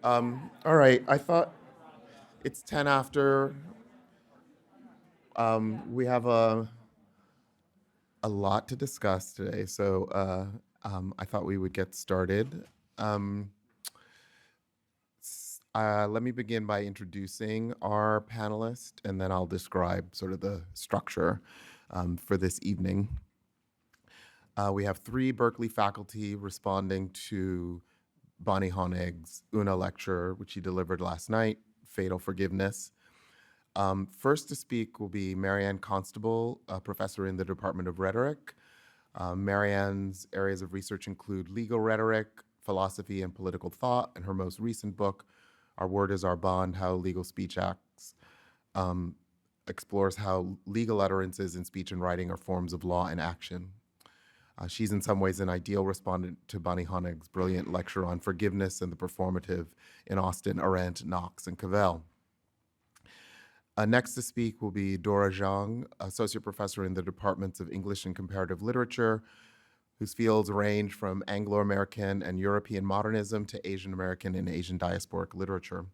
All right, I thought it's 10 after. We have a lot to discuss today, so I thought we would get started. Um, Let me begin by introducing our panelist, and then I'll describe sort of the structure for this evening. We have 3 Berkeley faculty responding to Bonnie Honig's UNA lecture, which he delivered last night, Fatal Forgiveness. First to speak will be Marianne Constable, a professor in the Department of Rhetoric. Marianne's areas of research include legal rhetoric, philosophy, and political thought, and her most recent book, Our Word is Our Bond, How Legal Speech Acts, explores how legal utterances in speech and writing are forms of law and action. She's in some ways an ideal respondent to Bonnie Honig's brilliant lecture on forgiveness and the performative in Austin, Arendt, Knox, and Cavell. Next to speak will be Dora Zhang, associate professor in the departments of English and Comparative Literature, whose fields range from Anglo-American and European modernism to Asian American and Asian diasporic literature.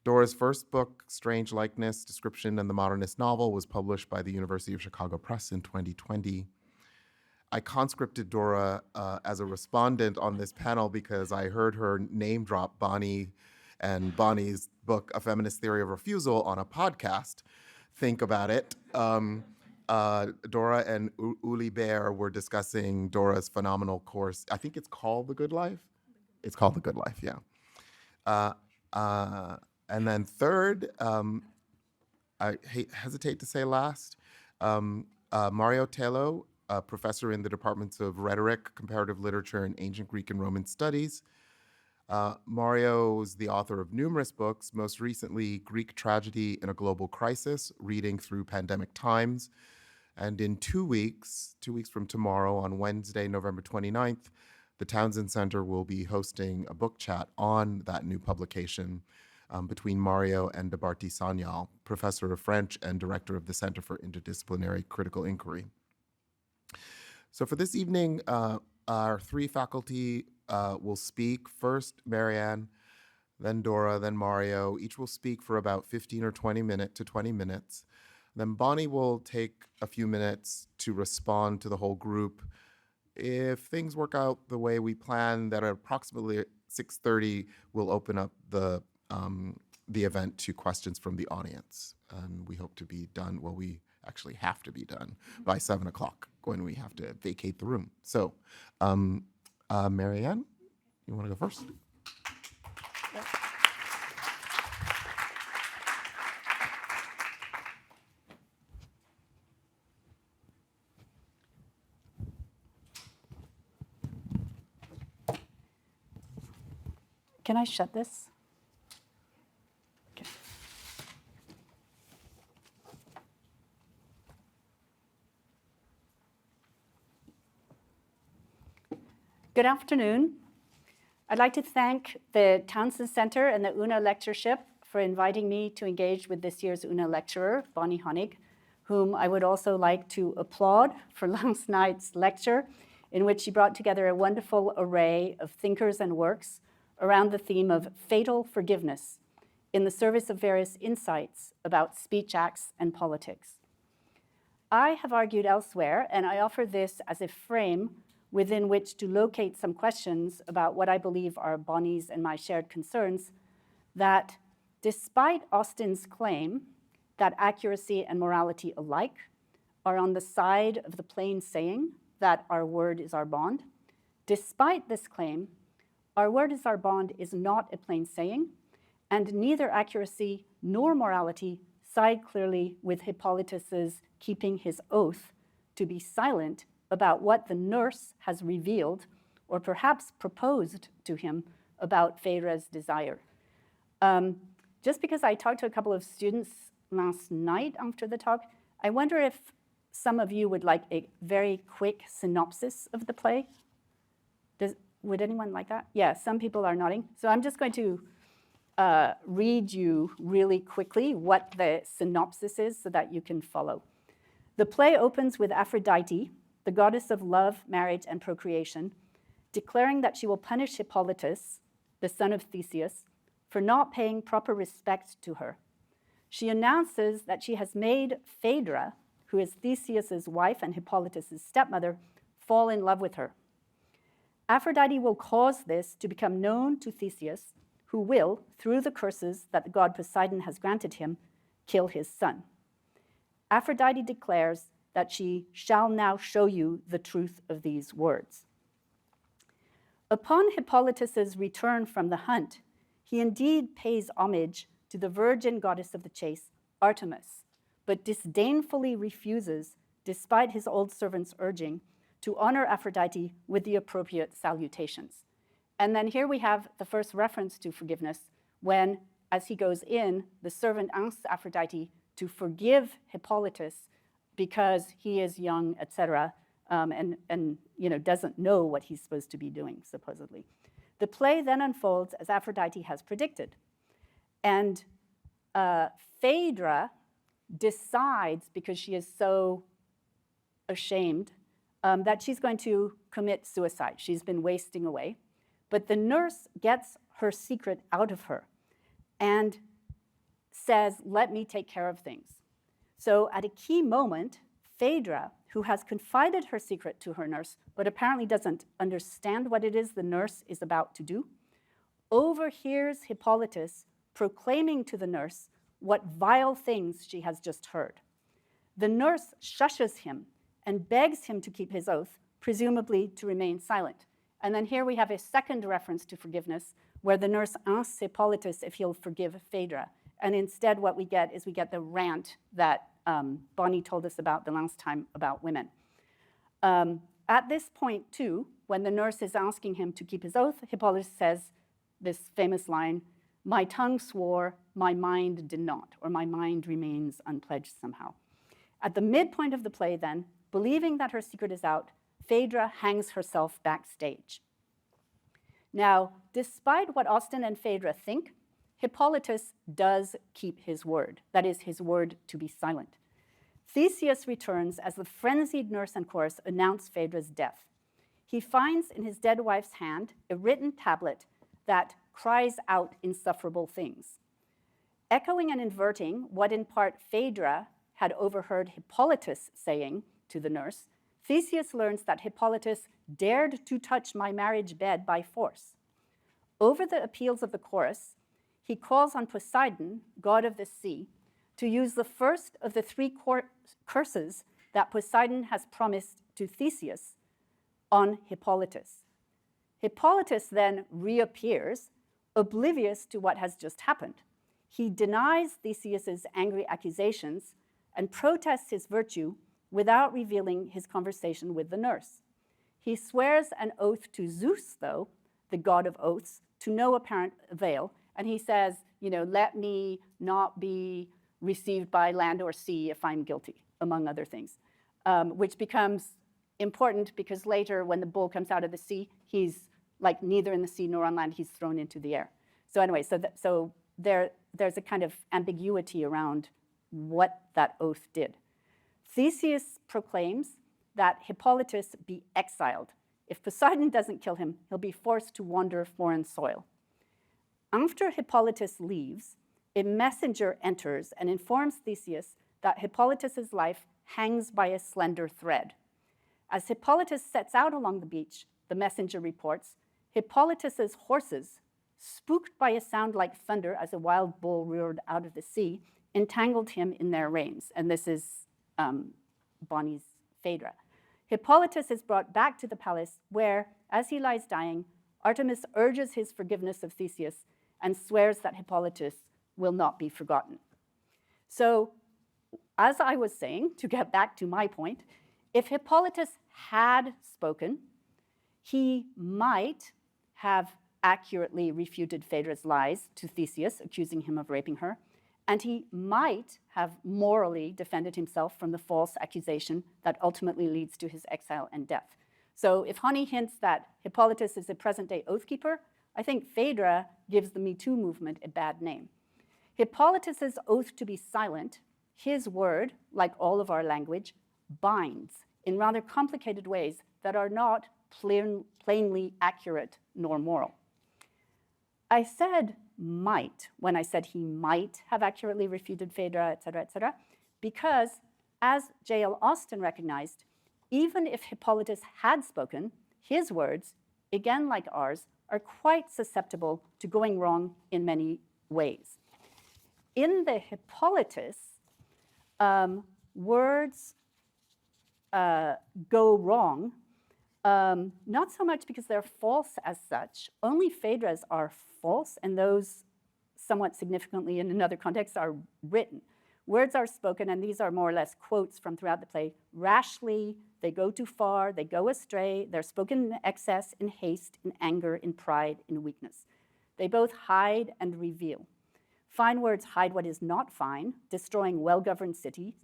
Dora's first book, Strange Likeness, Description and the Modernist Novel, was published by the University of Chicago Press in 2020. I conscripted Dora as a respondent on this panel because I heard her name drop Bonnie and Bonnie's book, A Feminist Theory of Refusal, on a podcast. Think about it. Dora and Uli Baer were discussing Dora's phenomenal course. I think it's called The Good Life. It's called The Good Life, yeah. And then third, I hesitate to say last, Mario Teló, a professor in the departments of Rhetoric, Comparative Literature, and Ancient Greek and Roman Studies. Mario is the author of numerous books, most recently Greek Tragedy in a Global Crisis, Reading Through Pandemic Times. And in 2 weeks, 2 weeks from tomorrow, on Wednesday, November 29th, the Townsend Center will be hosting a book chat on that new publication between Mario and Debarty Sanyal, professor of French and director of the Center for Interdisciplinary Critical Inquiry. So for this evening, our 3 faculty will speak. First, Marianne, then Dora, then Mario. Each will speak for about 15 or 20 minutes. Then Bonnie will take a few minutes to respond to the whole group. If things work out the way we plan, that at approximately 6:30, we'll open up the event to questions from the audience. And we hope to be done, well, we actually have to be done by 7 o'clock when we have to vacate the room. So, Marianne, you want to go first? Can I shut this? Okay. Good afternoon. I'd like to thank the Townsend Center and the UNA Lectureship for inviting me to engage with this year's UNA lecturer, Bonnie Honig, whom I would also like to applaud for last night's lecture, in which she brought together a wonderful array of thinkers and works around the theme of fatal forgiveness in the service of various insights about speech acts and politics. I have argued elsewhere, and I offer this as a frame within which to locate some questions about what I believe are Bonnie's and my shared concerns, that despite Austin's claim that accuracy and morality alike are on the side of the plain saying that our word is our bond, despite this claim, our word is our bond is not a plain saying, and neither accuracy nor morality side clearly with Hippolytus's keeping his oath to be silent about what the nurse has revealed or perhaps proposed to him about Feyre's desire. Just because I talked to a couple of students last night after the talk, I wonder if some of you would like a very quick synopsis of the play. Would anyone like that? Yeah, some people are nodding. So I'm just going to read you really quickly what the synopsis is so that you can follow. The play opens with Aphrodite, the goddess of love, marriage, and procreation, declaring that she will punish Hippolytus the son of Theseus, for not paying proper respect to her. She announces that she has made Phaedra, who is Theseus's wife and Hippolytus' stepmother, fall in love with her. Aphrodite will cause this to become known to Theseus, who will, through the curses that the god Poseidon has granted him, kill his son. Aphrodite declares that she shall now show you the truth of these words. Upon Hippolytus's return from the hunt, he indeed pays homage to the virgin goddess of the chase, Artemis, but disdainfully refuses, despite his old servant's urging, to honor Aphrodite with the appropriate salutations. And then here we have the first reference to forgiveness when, as he goes in, the servant asks Aphrodite to forgive Hippolytus because he is young, etc., and doesn't know what he's supposed to be doing, supposedly. The play then unfolds as Aphrodite has predicted. And Phaedra decides, because she is so ashamed, that she's going to commit suicide. She's been wasting away. But the nurse gets her secret out of her and says, let me take care of things. So at a key moment, Phaedra, who has confided her secret to her nurse, but apparently doesn't understand what it is the nurse is about to do, overhears Hippolytus proclaiming to the nurse what vile things she has just heard. The nurse shushes him and begs him to keep his oath, presumably to remain silent. And then here we have a second reference to forgiveness, where the nurse asks Hippolytus if he'll forgive Phaedra. And instead what we get is the rant that Bonnie told us about the last time about women. At this point, too, when the nurse is asking him to keep his oath, Hippolytus says this famous line, "My tongue swore, my mind did not," or "my mind remains unpledged somehow." At the midpoint of the play, then, believing that her secret is out, Phaedra hangs herself backstage. Now, despite what Austin and Phaedra think, Hippolytus does keep his word, that is, his word to be silent. Theseus returns as the frenzied nurse and chorus announce Phaedra's death. He finds in his dead wife's hand a written tablet that cries out insufferable things. Echoing and inverting what in part Phaedra had overheard Hippolytus saying to the nurse, Theseus learns that Hippolytus dared to touch my marriage bed by force. Over the appeals of the chorus, he calls on Poseidon, god of the sea, to use the first of the three curses that Poseidon has promised to Theseus on Hippolytus. Hippolytus then reappears, oblivious to what has just happened. He denies Theseus's angry accusations and protests his virtue without revealing his conversation with the nurse. He swears an oath to Zeus, though, the god of oaths, to no apparent avail, and he says, let me not be received by land or sea if I'm guilty, among other things, which becomes important because later when the bull comes out of the sea, he's like neither in the sea nor on land, he's thrown into the air. So anyway, so there's a kind of ambiguity around what that oath did. Theseus proclaims that Hippolytus be exiled. If Poseidon doesn't kill him, he'll be forced to wander foreign soil. After Hippolytus leaves, a messenger enters and informs Theseus that Hippolytus's life hangs by a slender thread. As Hippolytus sets out along the beach, the messenger reports, Hippolytus's horses, spooked by a sound like thunder as a wild bull roared out of the sea, entangled him in their reins. And this is Bonnie's Phaedra. Hippolytus is brought back to the palace where, as he lies dying, Artemis urges his forgiveness of Theseus and swears that Hippolytus will not be forgotten. So, as I was saying, to get back to my point, if Hippolytus had spoken, he might have accurately refuted Phaedra's lies to Theseus, accusing him of raping her, and he might have morally defended himself from the false accusation that ultimately leads to his exile and death. So if Honig hints that Hippolytus is a present-day oathkeeper, I think Phaedra gives the Me Too movement a bad name. Hippolytus's oath to be silent, his word, like all of our language, binds in rather complicated ways that are not plainly accurate nor moral. I said might when I said he might have accurately refuted Phaedra, et cetera, because as J.L. Austin recognized, even if Hippolytus had spoken, his words, again like ours, are quite susceptible to going wrong in many ways. In the Hippolytus, words go wrong, not so much because they're false as such. Only Phaedras are false, and those somewhat significantly in another context are written. Words are spoken, and these are more or less quotes from throughout the play, rashly, they go too far, they go astray, they're spoken in excess, in haste, in anger, in pride, in weakness. They both hide and reveal. Fine words hide what is not fine, destroying well-governed cities,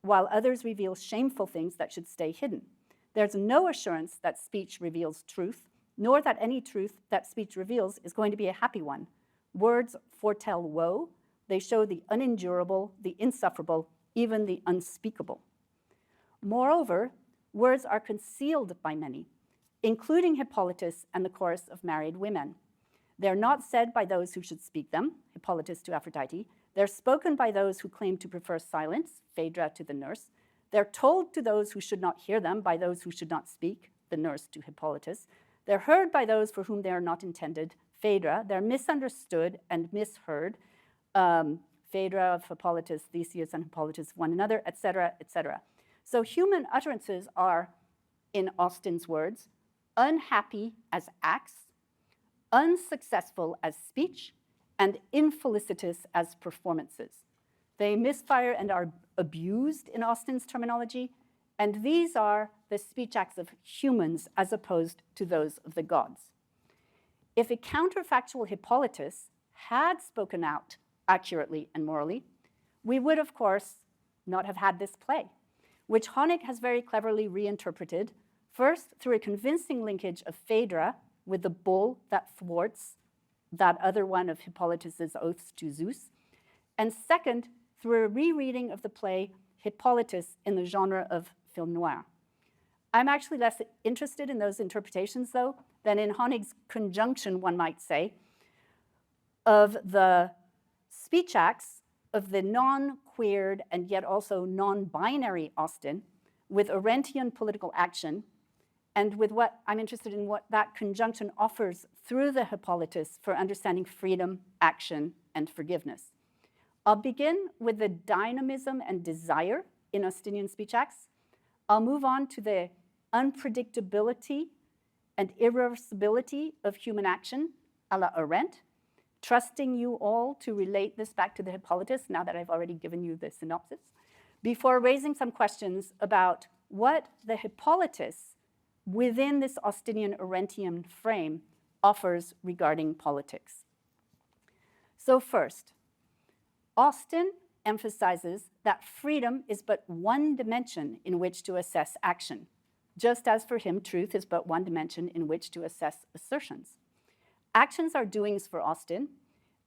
while others reveal shameful things that should stay hidden. There's no assurance that speech reveals truth, nor that any truth that speech reveals is going to be a happy one. Words foretell woe. They show the unendurable, the insufferable, even the unspeakable. Moreover, words are concealed by many, including Hippolytus and the chorus of married women. They're not said by those who should speak them, Hippolytus to Aphrodite. They're spoken by those who claim to prefer silence, Phaedra to the nurse. They're told to those who should not hear them by those who should not speak, the nurse to Hippolytus. They're heard by those for whom they are not intended, Phaedra. They're misunderstood and misheard, Phaedra of Hippolytus, Theseus and Hippolytus one another, et cetera, et cetera. So human utterances are, in Austin's words, unhappy as acts, unsuccessful as speech, and infelicitous as performances. They misfire and are abused in Austin's terminology, and these are the speech acts of humans as opposed to those of the gods. If a counterfactual Hippolytus had spoken out accurately and morally, we would, of course, not have had this play, which Honig has very cleverly reinterpreted, first through a convincing linkage of Phaedra with the bull that thwarts that other one of Hippolytus's oaths to Zeus, and second, through a rereading of the play Hippolytus in the genre of film noir. I'm actually less interested in those interpretations, though, than in Honig's conjunction, one might say, of the speech acts of the non-queered and yet also non-binary Austin with Arendtian political action, and with what I'm interested in what that conjunction offers through the Hippolytus for understanding freedom, action, and forgiveness. I'll begin with the dynamism and desire in Austinian speech acts. I'll move on to the unpredictability and irreversibility of human action, a la Arendt, trusting you all to relate this back to the Hippolytus now that I've already given you the synopsis, before raising some questions about what the Hippolytus within this Austinian Arendtian frame offers regarding politics. So first, Austin emphasizes that freedom is but one dimension in which to assess action, just as for him, truth is but one dimension in which to assess assertions. Actions are doings for Austin,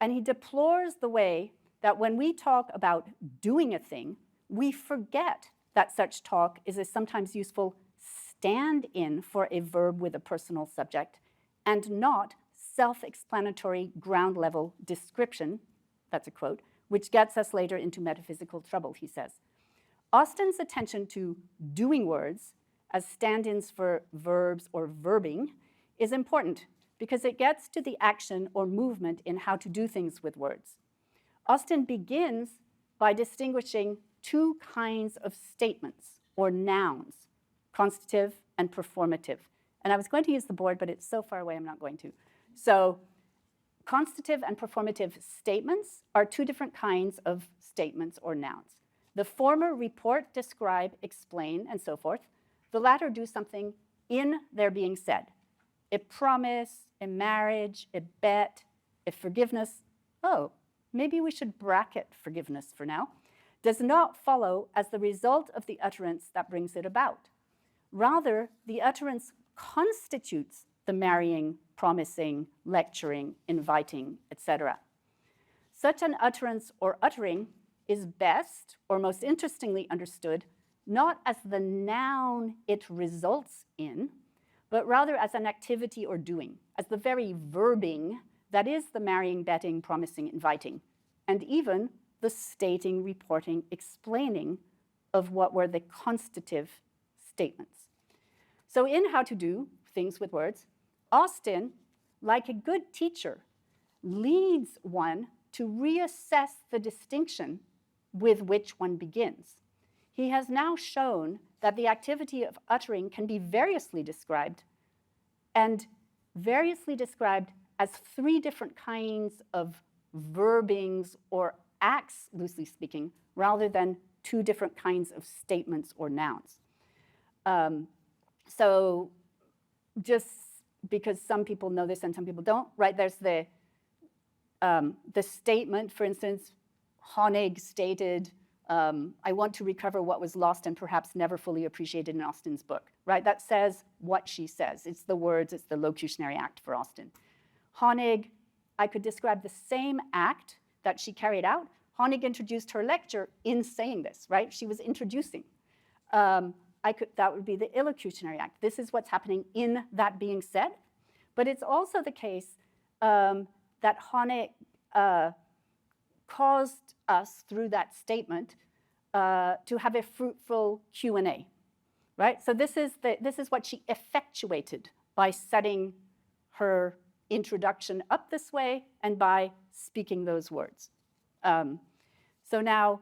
and he deplores the way that when we talk about doing a thing, we forget that such talk is a sometimes useful stand-in for a verb with a personal subject, and not self-explanatory ground-level description, that's a quote, which gets us later into metaphysical trouble, he says. Austin's attention to doing words as stand-ins for verbs or verbing is important because it gets to the action or movement in how to do things with words. Austin begins by distinguishing two kinds of statements or nouns, constitutive and performative. And I was going to use the board, but it's so far away, I'm not going to. So constitutive and performative statements are two different kinds of statements or nouns. The former report, describe, explain, and so forth. The latter do something in their being said. A promise, a marriage, a bet, a forgiveness. Oh, maybe we should bracket forgiveness for now. Does not follow as the result of the utterance that brings it about. Rather, the utterance constitutes the marrying, promising, lecturing, inviting, etc. Such an utterance or uttering is best, or most interestingly understood, not as the noun it results in, but rather as an activity or doing, as the very verbing that is the marrying, betting, promising, inviting, and even the stating, reporting, explaining of what were the constitutive statements. So in How to Do Things with Words, Austen, like a good teacher, leads one to reassess the distinction with which one begins. He has now shown that the activity of uttering can be variously described, and variously described as 3 different kinds of verbings or acts, loosely speaking, rather than 2 different kinds of statements or nouns. So just because some people know this and some people don't, right? There's the statement, for instance, Honig stated, I want to recover what was lost and perhaps never fully appreciated in Austen's book, right? That says what she says. It's the words, it's the locutionary act for Austen. Honig, I could describe the same act that she carried out. Honig introduced her lecture in saying this, right? She was introducing. That would be the illocutionary act. This is what's happening in that being said. But it's also the case that Honig caused us, through that statement, to have a fruitful Q&A, right? So this is what she effectuated by setting her introduction up this way and by speaking those words. So now,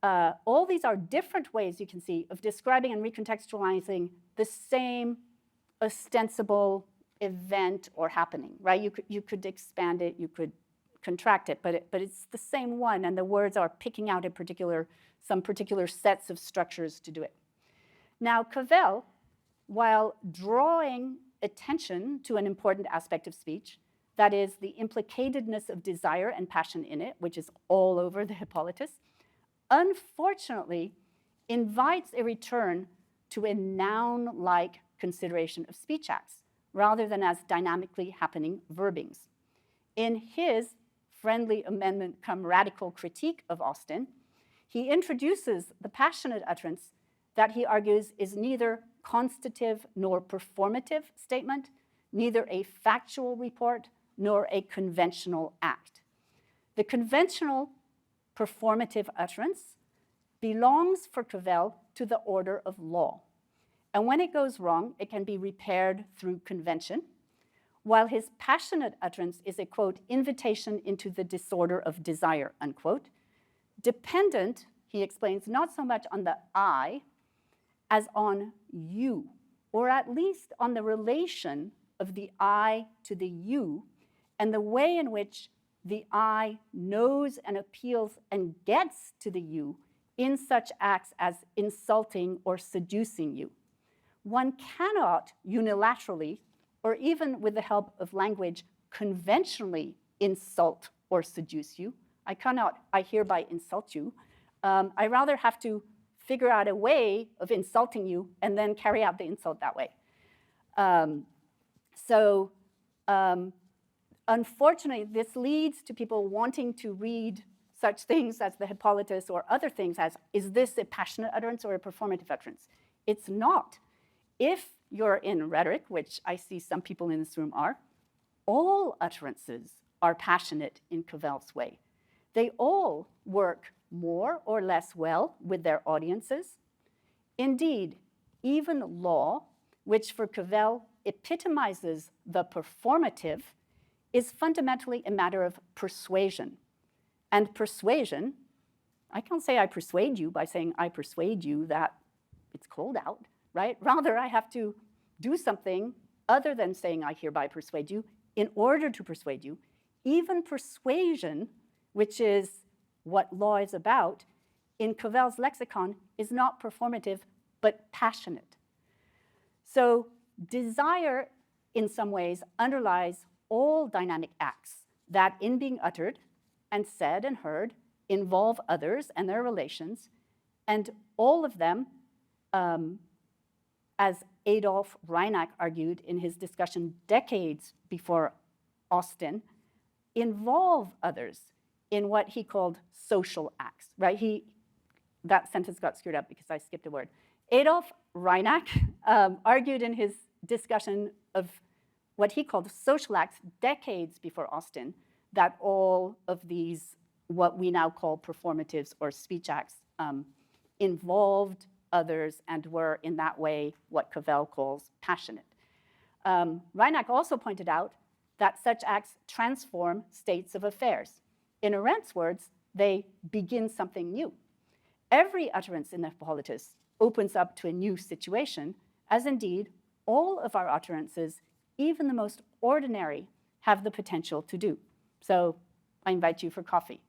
all these are different ways, you can see, of describing and recontextualizing the same ostensible event or happening, right? You could expand it, you could contract it, but it's the same one, and the words are picking out some particular sets of structures to do it. Now, Cavell, while drawing attention to an important aspect of speech, that is the implicatedness of desire and passion in it, which is all over the Hippolytus, unfortunately invites a return to a noun-like consideration of speech acts, rather than as dynamically happening verbings. In his friendly amendment cum radical critique of Austen, he introduces the passionate utterance that he argues is neither constative nor performative statement, neither a factual report nor a conventional act. The conventional performative utterance belongs for Cavell to the order of law. And when it goes wrong, it can be repaired through convention, while his passionate utterance is a, quote, invitation into the disorder of desire, unquote, dependent, he explains, not so much on the I as on you, or at least on the relation of the I to the you, and the way in which the I knows and appeals and gets to the you in such acts as insulting or seducing you. One cannot unilaterally, or even with the help of language, conventionally insult or seduce you. I hereby insult you. I rather have to figure out a way of insulting you and then carry out the insult that way. Unfortunately, this leads to people wanting to read such things as the Hippolytus or other things as, is this a passionate utterance or a performative utterance? It's not. If you're in rhetoric, which I see some people in this room are, all utterances are passionate in Cavell's way. They all work more or less well with their audiences. Indeed, even law, which for Cavell epitomizes the performative, is fundamentally a matter of persuasion. And persuasion, I can't say I persuade you by saying I persuade you that it's cold out, right? Rather, I have to do something other than saying I hereby persuade you in order to persuade you. Even persuasion, which is what law is about, in Cavell's lexicon is not performative, but passionate. So desire, in some ways, underlies all dynamic acts that, in being uttered and said and heard, involve others and their relations, and all of them, as Adolf Reinach argued in his discussion decades before Austen, involve others in what he called social acts, right? That sentence got screwed up because I skipped a word. Adolf Reinach argued in his discussion of what he called social acts decades before Austin, that all of these, what we now call performatives or speech acts, involved others and were in that way what Cavell calls passionate. Reinach also pointed out that such acts transform states of affairs. In Arendt's words, they begin something new. Every utterance in the Hippolytus opens up to a new situation, as indeed all of our utterances, even the most ordinary, have the potential to do. So I invite you for coffee,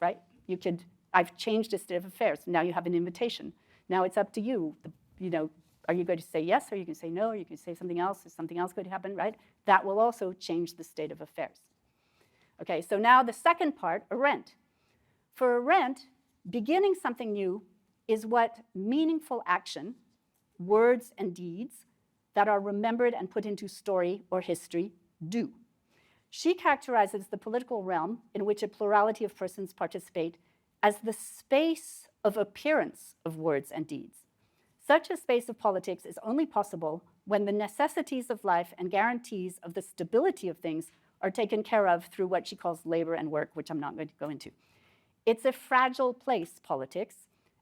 right? You could, I've changed a state of affairs. Now you have an invitation. Now it's up to you. Are you going to say yes, or you can say no, or you can say something else? Is something else going to happen, right? That will also change the state of affairs. Okay, so now the second part, Arendt. For Arendt, beginning something new is what meaningful action, words and deeds that are remembered and put into story or history do. She characterizes the political realm in which a plurality of persons participate as the space of appearance of words and deeds. Such a space of politics is only possible when the necessities of life and guarantees of the stability of things are taken care of through what she calls labor and work, which I'm not going to go into. It's a fragile place, politics,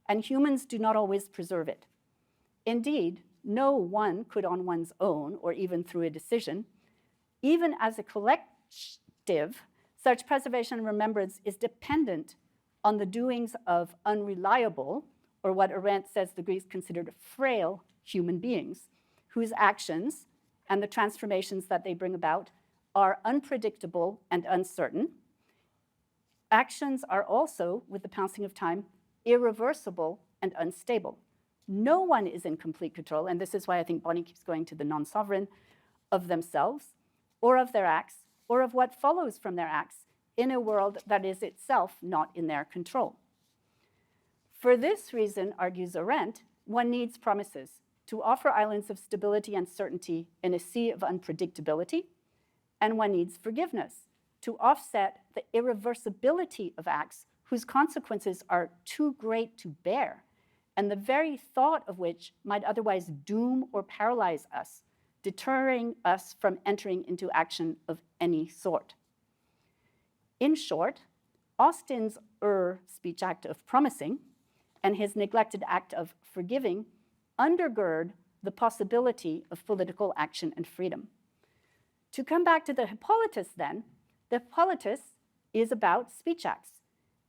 and humans do not always preserve it. Indeed, no one could on one's own, or even through a decision, even as a collective, such preservation and remembrance is dependent on the doings of unreliable, or what Arendt says the Greeks considered frail human beings, whose actions and the transformations that they bring about are unpredictable and uncertain. Actions are also, with the passing of time, irreversible and unstable. No one is in complete control, and this is why I think Bonnie keeps going to the non-sovereign, of themselves, or of their acts, or of what follows from their acts in a world that is itself not in their control. For this reason, argues Arendt, one needs promises to offer islands of stability and certainty in a sea of unpredictability, and one needs forgiveness to offset the irreversibility of acts whose consequences are too great to bear, and the very thought of which might otherwise doom or paralyze us, deterring us from entering into action of any sort. In short, Austin's speech act of promising and his neglected act of forgiving undergird the possibility of political action and freedom. To come back to the Hippolytus then, the Hippolytus is about speech acts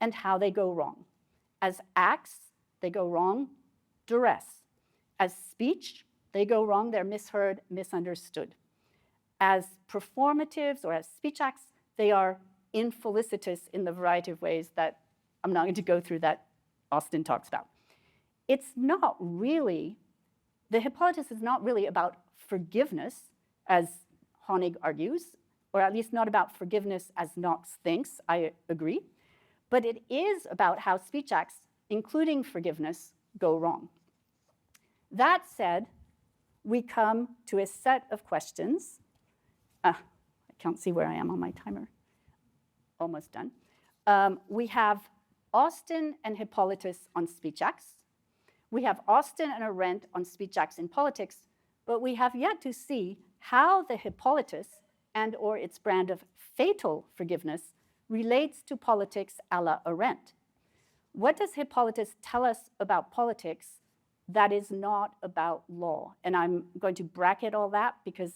and how they go wrong. As acts, they go wrong, duress. As speech, they go wrong, they're misheard, misunderstood. As performatives or as speech acts, they are infelicitous in the variety of ways that I'm not going to go through that Austin talks about. It's not really, the Hippolytus is not really about forgiveness, as Honig argues, or at least not about forgiveness as Knox thinks, I agree, but it is about how speech acts, including forgiveness, go wrong. That said, we come to a set of questions. I can't see where I am on my timer. Almost done. We have Austin and Hippolytus on speech acts. We have Austin and Arendt on speech acts in politics, but we have yet to see how the Hippolytus and or its brand of fatal forgiveness relates to politics a la Arendt. What does Hippolytus tell us about politics that is not about law? And I'm going to bracket all that because,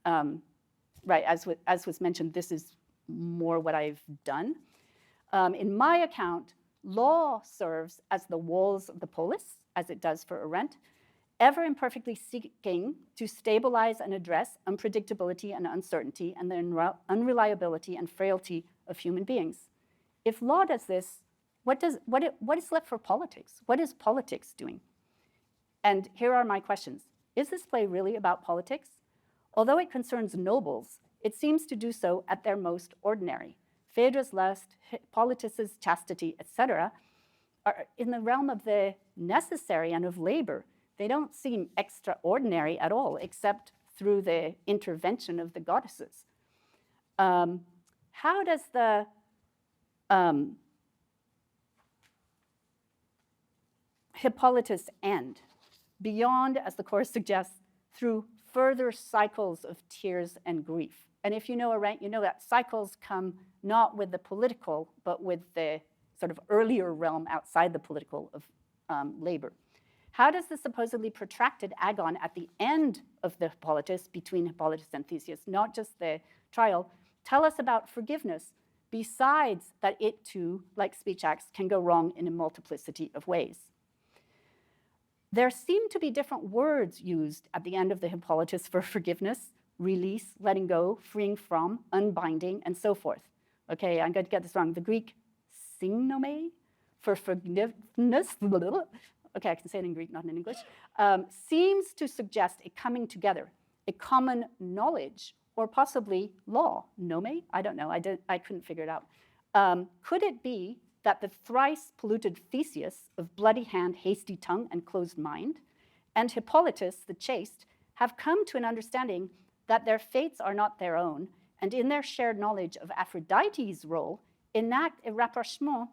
right, as was mentioned, this is more what I've done. In my account, law serves as the walls of the polis, as it does for Arendt, ever imperfectly seeking to stabilize and address unpredictability and uncertainty and the unreliability and frailty of human beings. If law does this, what is left for politics? What is politics doing? And here are my questions. Is this play really about politics? Although it concerns nobles, it seems to do so at their most ordinary. Phaedra's lust, Hippolytus's chastity, etc., are in the realm of the necessary and of labor. They don't seem extraordinary at all, except through the intervention of the goddesses. How does the Hippolytus end? Beyond, as the chorus suggests, through further cycles of tears and grief. And if you know Arendt, you know that cycles come not with the political, but with the sort of earlier realm outside the political of labor. How does the supposedly protracted agon at the end of the Hippolytus, between Hippolytus and Theseus, not just the trial, tell us about forgiveness, besides that it too, like speech acts, can go wrong in a multiplicity of ways? There seem to be different words used at the end of the Hippolytus for forgiveness: release, letting go, freeing from, unbinding, and so forth. Okay, I'm going to get this wrong. The Greek syngnome for forgiveness, okay, I can say it in Greek, not in English, seems to suggest a coming together, a common knowledge, or possibly law. Nome? I don't know. I couldn't figure it out. Could it be that the thrice polluted Theseus of bloody hand, hasty tongue, and closed mind, and Hippolytus, the chaste, have come to an understanding that their fates are not their own, and in their shared knowledge of Aphrodite's role, enact a rapprochement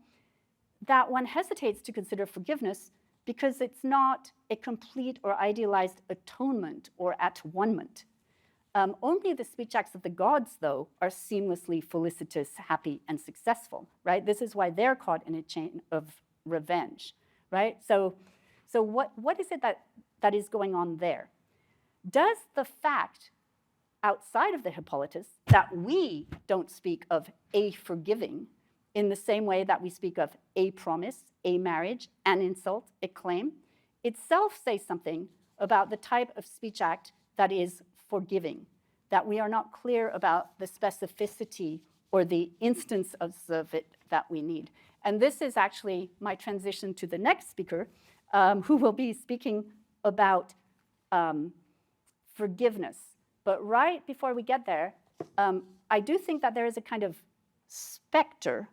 that one hesitates to consider forgiveness because it's not a complete or idealized atonement or at-one-ment. Only the speech acts of the gods, though, are seamlessly felicitous, happy, and successful, right? This is why they're caught in a chain of revenge, right? So what is it that is going on there? Does the fact outside of the Hippolytus that we don't speak of a forgiving in the same way that we speak of a promise, a marriage, an insult, a claim, itself say something about the type of speech act that is forgiving, that we are not clear about the specificity or the instance of it that we need? And this is actually my transition to the next speaker, who will be speaking about forgiveness. But right before we get there, I do think that there is a kind of specter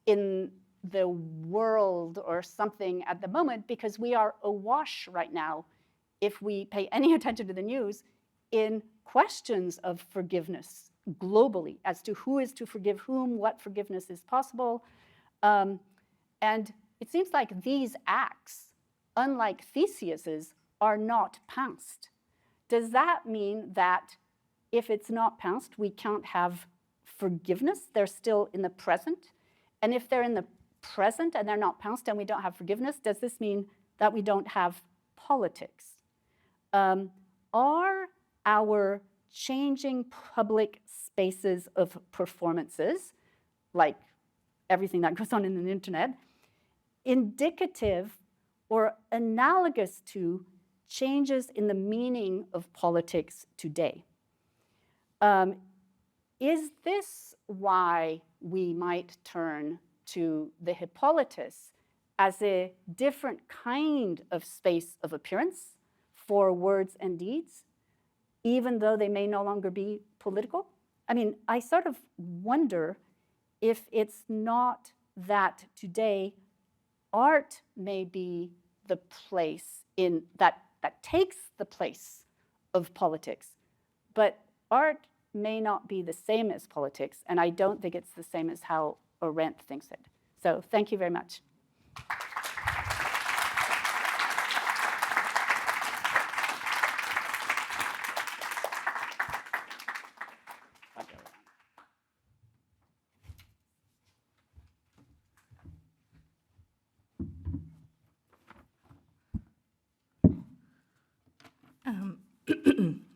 in the world or something at the moment, because we are awash right now, if we pay any attention to the news, in questions of forgiveness globally as to who is to forgive whom, what forgiveness is possible. And it seems like these acts, unlike Theseus's, are not past. Does that mean that if it's not past, we can't have forgiveness? They're still in the present? And if they're in the present and they're not past and we don't have forgiveness, does this mean that we don't have politics? Are our changing public spaces of performances, like everything that goes on in the internet, indicative or analogous to changes in the meaning of politics today? Is this why we might turn to the Hippolytus as a different kind of space of appearance for words and deeds, even though they may no longer be political? I mean, I sort of wonder if it's not that today art may be the place in that takes the place of politics, but art may not be the same as politics, and I don't think it's the same as how Arendt thinks it. So thank you very much.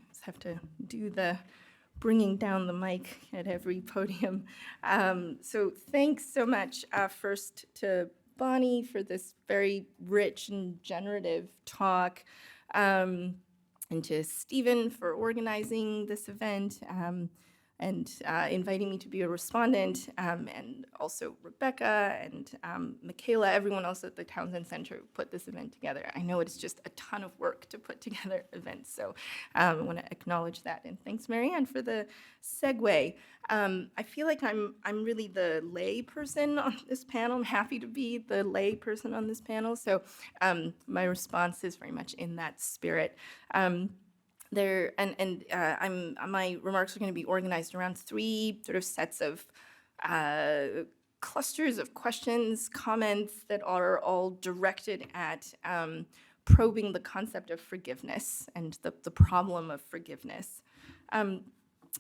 Just have to do the bringing down the mic at every podium. So thanks so much first to Bonnie for this very rich and generative talk, and to Stephen for organizing this event, and inviting me to be a respondent, and also Rebecca and Michaela, everyone else at the Townsend Center who put this event together. I know it's just a ton of work to put together events, so I want to acknowledge that. And thanks, Marianne, for the segue. I feel like I'm really the lay person on this panel. I'm happy to be the lay person on this panel, so my response is very much in that spirit. My remarks are going to be organized around three sort of sets of clusters of questions, comments that are all directed at probing the concept of forgiveness and the problem of forgiveness.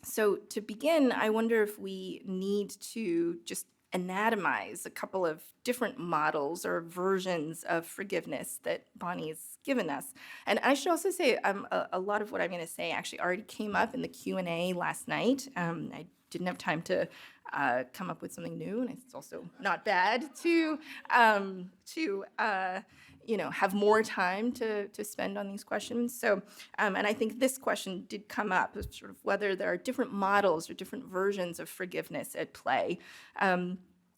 So to begin, I wonder if we need to just anatomize a couple of different models or versions of forgiveness that Bonnie's given us. And I should also say a lot of what I'm going to say actually already came up in the Q&A last night. I didn't have time to come up with something new, and it's also not bad to have more time to spend on these questions. So, and I think this question did come up, sort of whether there are different models or different versions of forgiveness at play.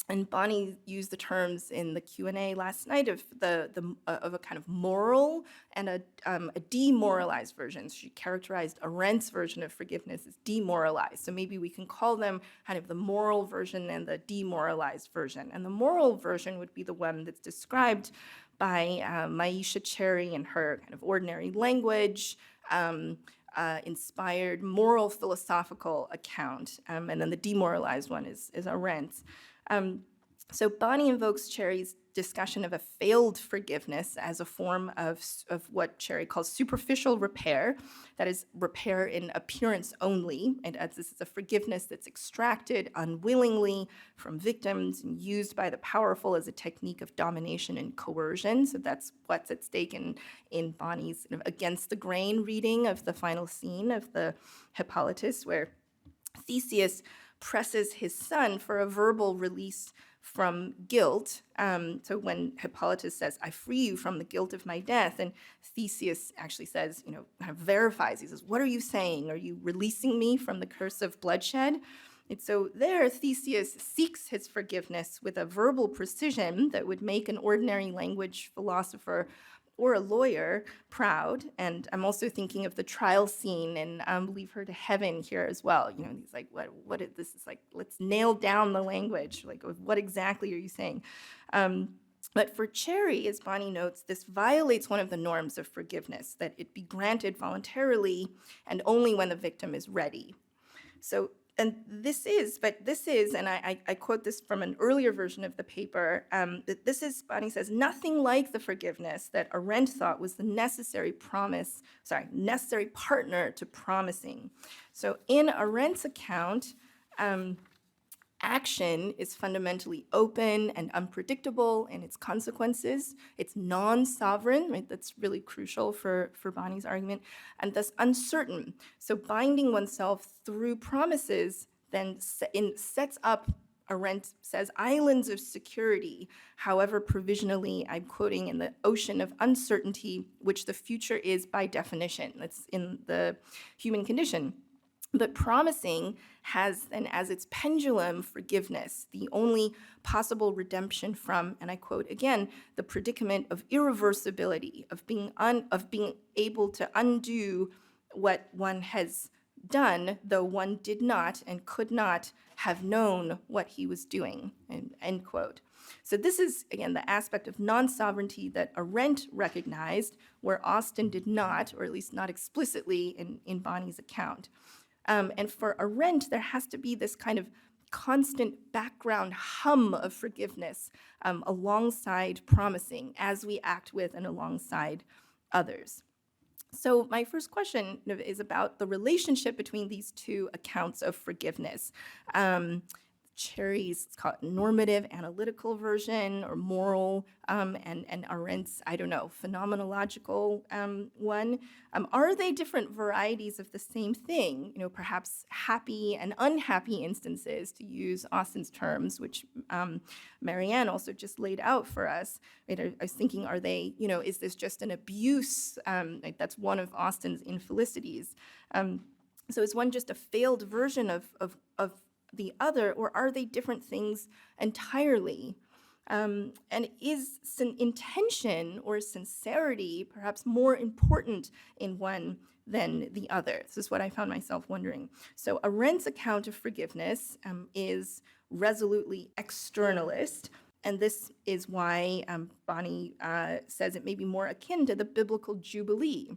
And Bonnie used the terms in the Q&A last night of of a kind of moral and a demoralized version. She characterized Arendt's version of forgiveness as demoralized. So maybe we can call them kind of the moral version and the demoralized version. And the moral version would be the one that's described by Maisha Cherry in her kind of ordinary language, inspired moral philosophical account. And then the demoralized one is Arendt's. So Bonnie invokes Cherry's discussion of a failed forgiveness as a form of what Cherry calls superficial repair, that is, repair in appearance only, and as this is a forgiveness that's extracted unwillingly from victims and used by the powerful as a technique of domination and coercion. So that's what's at stake in Bonnie's against the grain reading of the final scene of the Hippolytus, where Theseus presses his son for a verbal release from guilt. So when Hippolytus says, "I free you from the guilt of my death," and Theseus actually says, kind of verifies, he says, "What are you saying? Are you releasing me from the curse of bloodshed?" And so there, Theseus seeks his forgiveness with a verbal precision that would make an ordinary language philosopher or a lawyer proud. And I'm also thinking of the trial scene in Leave Her to Heaven here as well. He's like, what is this? Is like, let's nail down the language. Like, what exactly are you saying? But for Cherry, as Bonnie notes, this violates one of the norms of forgiveness, that it be granted voluntarily and only when the victim is ready. So, and this is, and I quote this from an earlier version of the paper, that this is, Bonnie says, nothing like the forgiveness that Arendt thought was the necessary partner to promising. So in Arendt's account, action is fundamentally open and unpredictable in its consequences. It's non-sovereign, right? That's really crucial for Bonnie's argument, and thus uncertain. So binding oneself through promises then sets up, Arendt says, islands of security, however provisionally, I'm quoting, in the ocean of uncertainty, which the future is by definition. That's in the human condition. But promising has, and as its pendulum, forgiveness, the only possible redemption from, and I quote again, the predicament of irreversibility, of being able to undo what one has done, though one did not and could not have known what he was doing, end quote. So this is, again, the aspect of non-sovereignty that Arendt recognized, where Austen did not, or at least not explicitly in Bonnie's account. And for Arendt, there has to be this kind of constant background hum of forgiveness alongside promising as we act with and alongside others. So my first question is about the relationship between these two accounts of forgiveness. Cherry's, it's called normative analytical version or moral, and Arendt's, phenomenological one. Are they different varieties of the same thing? Perhaps happy and unhappy instances, to use Austen's terms, which Marianne also just laid out for us. Right? I was thinking, are they, is this just an abuse? That's one of Austen's infelicities. So is one just a failed version of the other, or are they different things entirely? And is intention or sincerity perhaps more important in one than the other? This is what I found myself wondering. So Arendt's account of forgiveness is resolutely externalist, and this is why Bonnie says it may be more akin to the biblical Jubilee,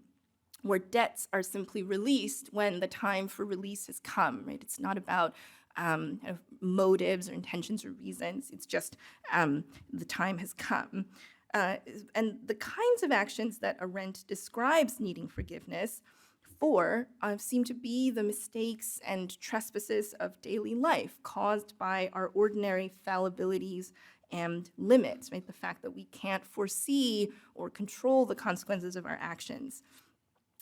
where debts are simply released when the time for release has come, right? It's not about kind of motives or intentions or reasons. It's just the time has come. And the kinds of actions that Arendt describes needing forgiveness for seem to be the mistakes and trespasses of daily life caused by our ordinary fallibilities and limits, right? The fact that we can't foresee or control the consequences of our actions.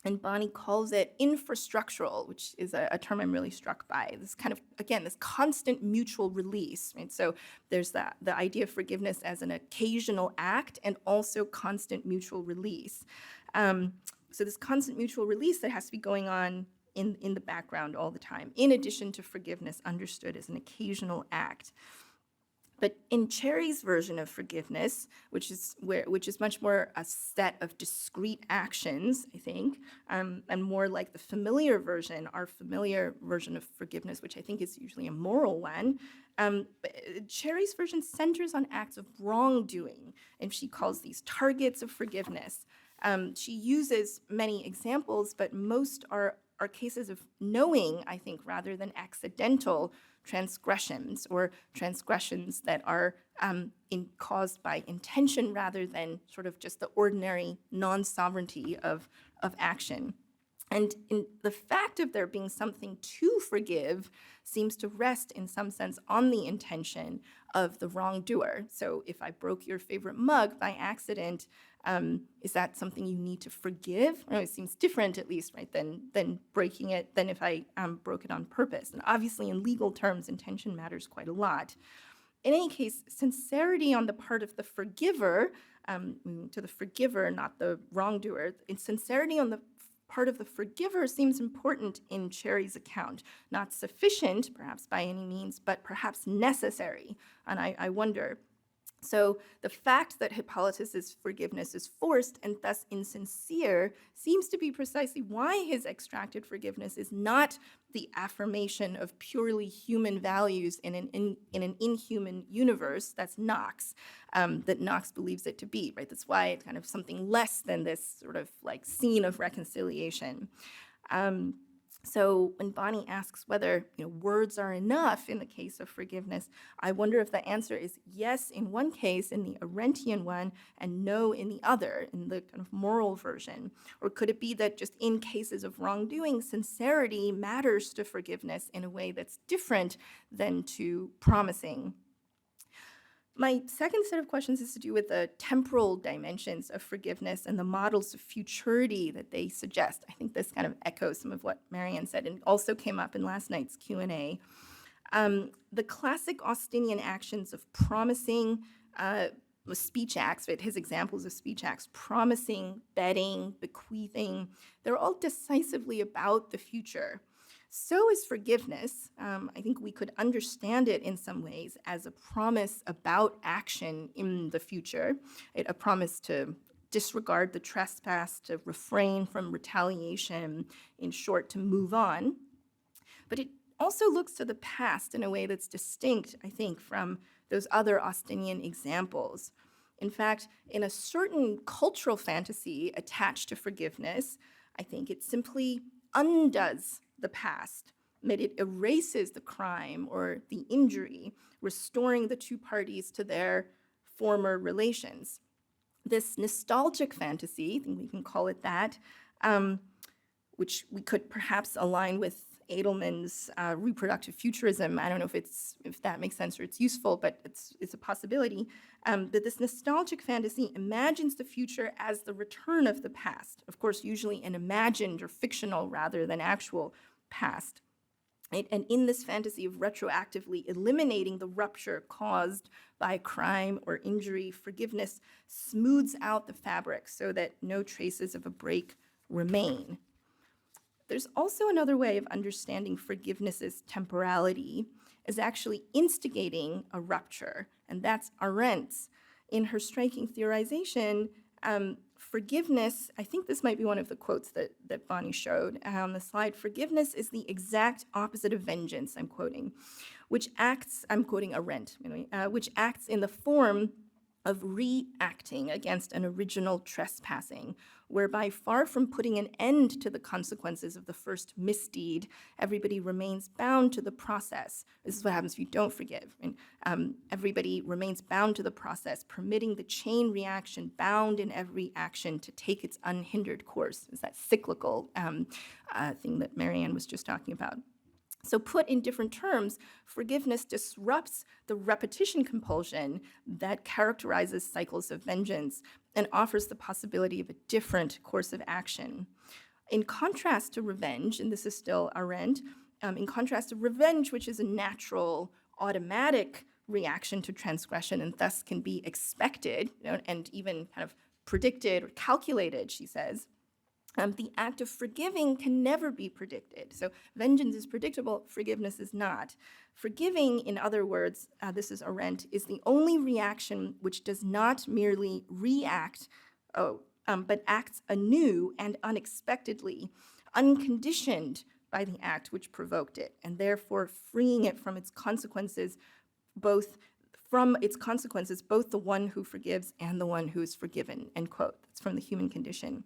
And Bonnie calls it infrastructural, which is a term I'm really struck by. This kind of, again, this constant mutual release, right? So there's the idea of forgiveness as an occasional act and also constant mutual release. So this constant mutual release that has to be going on in the background all the time, in addition to forgiveness understood as an occasional act. But in Cherry's version of forgiveness, which is much more a set of discrete actions, I think, and more like the familiar version, our familiar version of forgiveness, which I think is usually a moral one, Cherry's version centers on acts of wrongdoing, and she calls these targets of forgiveness. She uses many examples, but most are cases of knowing, I think, rather than accidental transgressions, or transgressions that are caused by intention rather than sort of just the ordinary non-sovereignty of action. And in the fact of there being something to forgive seems to rest in some sense on the intention of the wrongdoer. So if I broke your favorite mug by accident, is that something you need to forgive? Or it seems different, at least, right, than breaking it, than if I broke it on purpose. And obviously, in legal terms, intention matters quite a lot. In any case, sincerity on the part of the forgiver, to the forgiver, not the wrongdoer, sincerity on the part of the forgiver seems important in Cherry's account. Not sufficient, perhaps by any means, but perhaps necessary. And I wonder. So the fact that Hippolytus's forgiveness is forced and thus insincere seems to be precisely why his extracted forgiveness is not the affirmation of purely human values in an inhuman universe. That's Knox, that Knox believes it to be, right? That's why it's kind of something less than this sort of like scene of reconciliation. So when Bonnie asks whether words are enough in the case of forgiveness, I wonder if the answer is yes in one case, in the Arendtian one, and no in the other, in the kind of moral version. Or could it be that just in cases of wrongdoing, sincerity matters to forgiveness in a way that's different than to promising? My second set of questions is to do with the temporal dimensions of forgiveness and the models of futurity that they suggest. I think this kind of echoes some of what Marianne said and also came up in last night's Q&A. The classic Austinian actions of promising, speech acts, right, his examples of speech acts, promising, betting, bequeathing, they're all decisively about the future. So is forgiveness. I think we could understand it in some ways as a promise about action in the future, a promise to disregard the trespass, to refrain from retaliation, in short, to move on. But it also looks to the past in a way that's distinct, I think, from those other Austinian examples. In fact, in a certain cultural fantasy attached to forgiveness, I think it simply undoes the past. It erases the crime or the injury, restoring the two parties to their former relations. This nostalgic fantasy, I think we can call it that, which we could perhaps align with Edelman's reproductive futurism. I don't know if that makes sense or it's useful, but it's a possibility. That this nostalgic fantasy imagines the future as the return of the past. Of course, usually an imagined or fictional rather than actual past. And in this fantasy of retroactively eliminating the rupture caused by crime or injury, forgiveness smooths out the fabric so that no traces of a break remain. There's also another way of understanding forgiveness's temporality as actually instigating a rupture, and that's Arendt's. In her striking theorization, forgiveness, I think this might be one of the quotes that Bonnie showed on the slide, forgiveness is the exact opposite of vengeance, I'm quoting, which acts, I'm quoting Arendt, which acts in the form of reacting against an original trespassing, whereby far from putting an end to the consequences of the first misdeed, everybody remains bound to the process. This is what happens if you don't forgive. And everybody remains bound to the process, permitting the chain reaction bound in every action to take its unhindered course. It's that cyclical thing that Marianne was just talking about. So put in different terms, forgiveness disrupts the repetition compulsion that characterizes cycles of vengeance and offers the possibility of a different course of action. In contrast to revenge, and this is still Arendt, in contrast to revenge, which is a natural, automatic reaction to transgression and thus can be expected, and even kind of predicted or calculated, she says, the act of forgiving can never be predicted. So vengeance is predictable, forgiveness is not. Forgiving, in other words, this is Arendt, is the only reaction which does not merely react, but acts anew and unexpectedly, unconditioned by the act which provoked it, and therefore freeing it from its consequences, both the one who forgives and the one who is forgiven, end quote. That's from The Human Condition.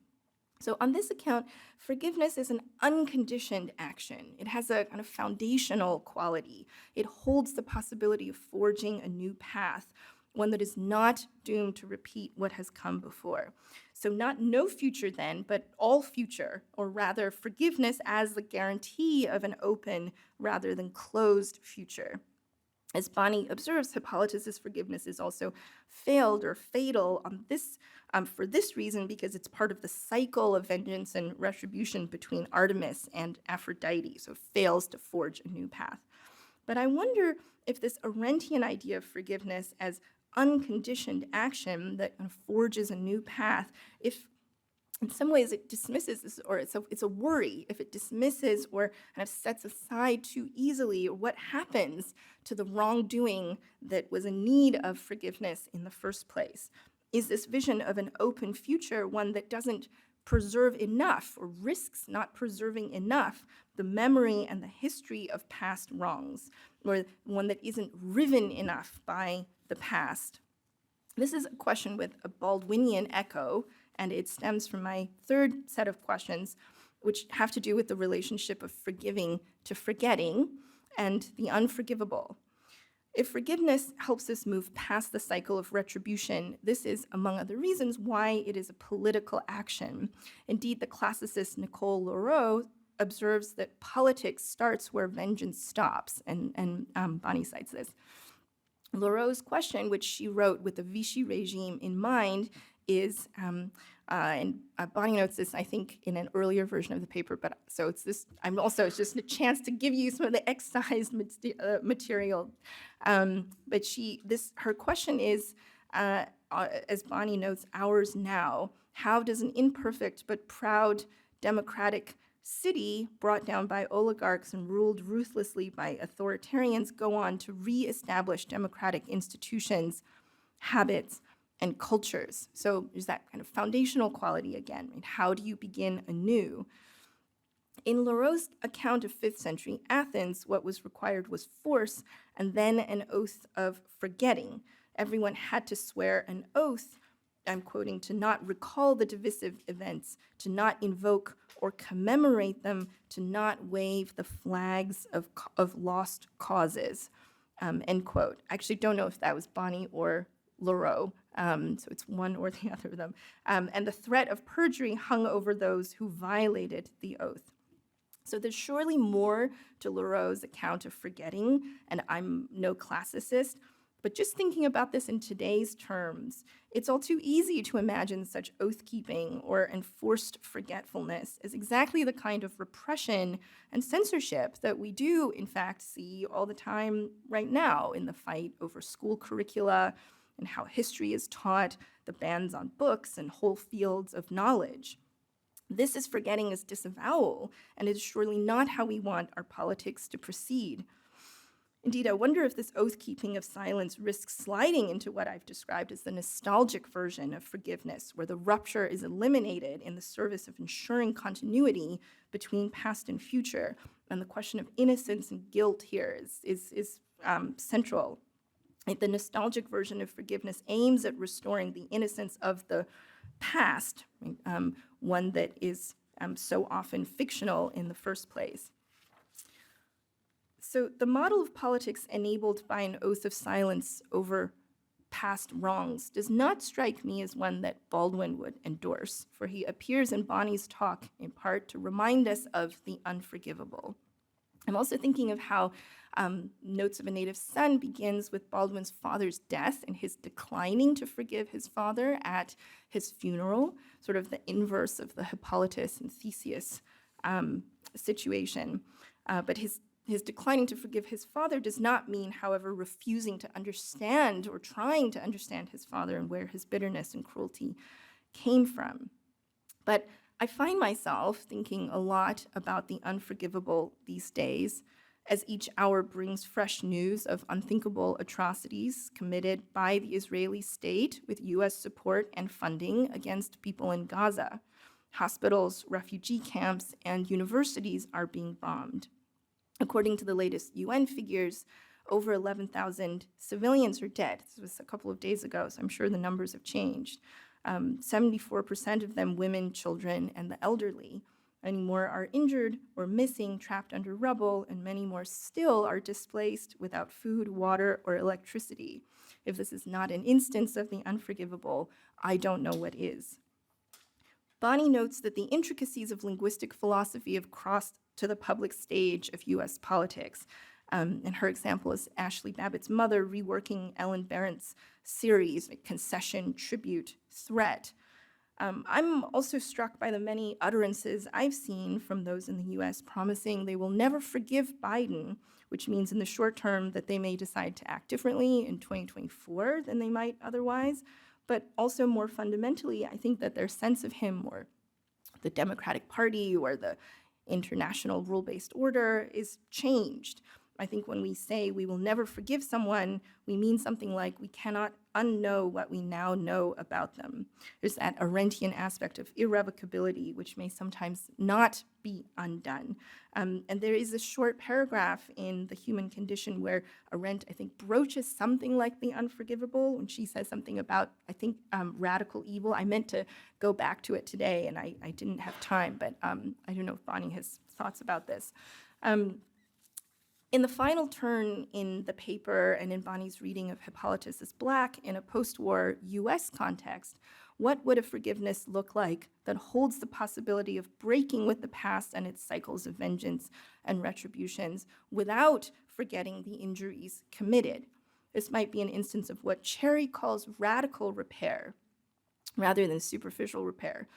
So on this account, forgiveness is an unconditioned action. It has a kind of foundational quality. It holds the possibility of forging a new path, one that is not doomed to repeat what has come before. So not no future then, but all future, or rather forgiveness as the guarantee of an open rather than closed future. As Bonnie observes, Hippolytus's forgiveness is also failed or fatal on this, for this reason, because it's part of the cycle of vengeance and retribution between Artemis and Aphrodite, so it fails to forge a new path. But I wonder if this Arendtian idea of forgiveness as unconditioned action that kind of forges a new path, if in some ways it dismisses this, or it's a worry if it dismisses or kind of sets aside too easily what happens to the wrongdoing that was in need of forgiveness in the first place. Is this vision of an open future one that doesn't preserve enough or risks not preserving enough the memory and the history of past wrongs, or one that isn't riven enough by the past? This is a question with a Baldwinian echo, and it stems from my third set of questions, which have to do with the relationship of forgiving to forgetting and the unforgivable. If forgiveness helps us move past the cycle of retribution, this is, among other reasons, why it is a political action. Indeed, the classicist Nicole Leroux observes that politics starts where vengeance stops, and Bonnie cites this. Leroux's question, which she wrote with the Vichy regime in mind, is, and Bonnie notes this, I think, in an earlier version of the paper, but so it's this, it's just a chance to give you some of the excised material. But her question is, as Bonnie notes, ours now. How does an imperfect but proud democratic city brought down by oligarchs and ruled ruthlessly by authoritarians go on to re-establish democratic institutions, habits, and cultures? So there's that kind of foundational quality again. Right? How do you begin anew? In Leroux's account of 5th century Athens, what was required was force and then an oath of forgetting. Everyone had to swear an oath, I'm quoting, to not recall the divisive events, to not invoke or commemorate them, to not wave the flags of lost causes, end quote. I actually don't know if that was Bonnie or Leroux, so it's one or the other of them. And the threat of perjury hung over those who violated the oath. So there's surely more to Leroux's account of forgetting, and I'm no classicist, but just thinking about this in today's terms, it's all too easy to imagine such oath-keeping or enforced forgetfulness as exactly the kind of repression and censorship that we do, in fact, see all the time right now in the fight over school curricula and how history is taught, the bans on books and whole fields of knowledge. This is forgetting as disavowal, and it is surely not how we want our politics to proceed. Indeed, I wonder if this oath-keeping of silence risks sliding into what I've described as the nostalgic version of forgiveness, where the rupture is eliminated in the service of ensuring continuity between past and future. And the question of innocence and guilt here is central. The nostalgic version of forgiveness aims at restoring the innocence of the past, one that is so often fictional in the first place. So the model of politics enabled by an oath of silence over past wrongs does not strike me as one that Baldwin would endorse, for he appears in Bonnie's talk in part to remind us of the unforgivable. I'm also thinking of how Notes of a Native Son begins with Baldwin's father's death and his declining to forgive his father at his funeral, sort of the inverse of the Hippolytus and Theseus situation. But his declining to forgive his father does not mean, however, refusing to understand or trying to understand his father and where his bitterness and cruelty came from. But I find myself thinking a lot about the unforgivable these days, as each hour brings fresh news of unthinkable atrocities committed by the Israeli state with US support and funding against people in Gaza. Hospitals, refugee camps, and universities are being bombed. According to the latest UN figures, over 11,000 civilians are dead. This was a couple of days ago, so I'm sure the numbers have changed. 74% of them women, children, and the elderly. Many more are injured or missing, trapped under rubble, and many more still are displaced without food, water, or electricity. If this is not an instance of the unforgivable, I don't know what is. Bonnie notes that the intricacies of linguistic philosophy have crossed to the public stage of US politics. And her example is Ashley Babbitt's mother reworking Ellen Barrett's series, like Concession, Tribute, Threat. I'm also struck by the many utterances I've seen from those in the US promising they will never forgive Biden, which means in the short term that they may decide to act differently in 2024 than they might otherwise. But also more fundamentally, I think that their sense of him or the Democratic Party or the international rule-based order is changed. I think when we say we will never forgive someone, we mean something like we cannot unknow what we now know about them. There's that Arendtian aspect of irrevocability, which may sometimes not be undone. And there is a short paragraph in The Human Condition where Arendt, I think, broaches something like the unforgivable when she says something about, I think, radical evil. I meant to go back to it today, and I didn't have time, but I don't know if Bonnie has thoughts about this. In the final turn in the paper and in Bonnie's reading of Hippolytus as Black in a post-war US context, what would a forgiveness look like that holds the possibility of breaking with the past and its cycles of vengeance and retributions without forgetting the injuries committed? This might be an instance of what Cherry calls radical repair rather than superficial repair.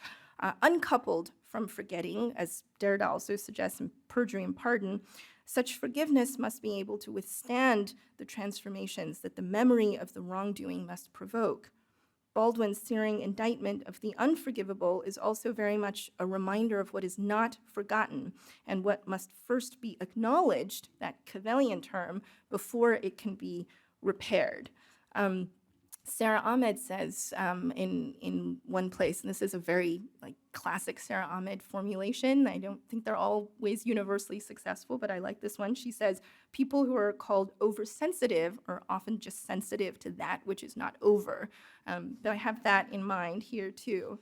Uncoupled from forgetting, as Derrida also suggests in Perjury and Pardon, such forgiveness must be able to withstand the transformations that the memory of the wrongdoing must provoke. Baldwin's searing indictment of the unforgivable is also very much a reminder of what is not forgotten and what must first be acknowledged, that Cavelian term, before it can be repaired. Sarah Ahmed says in one place, and this is a very classic Sarah Ahmed formulation. I don't think they're always universally successful, but I like this one. She says, people who are called oversensitive are often just sensitive to that which is not over. But I have that in mind here too.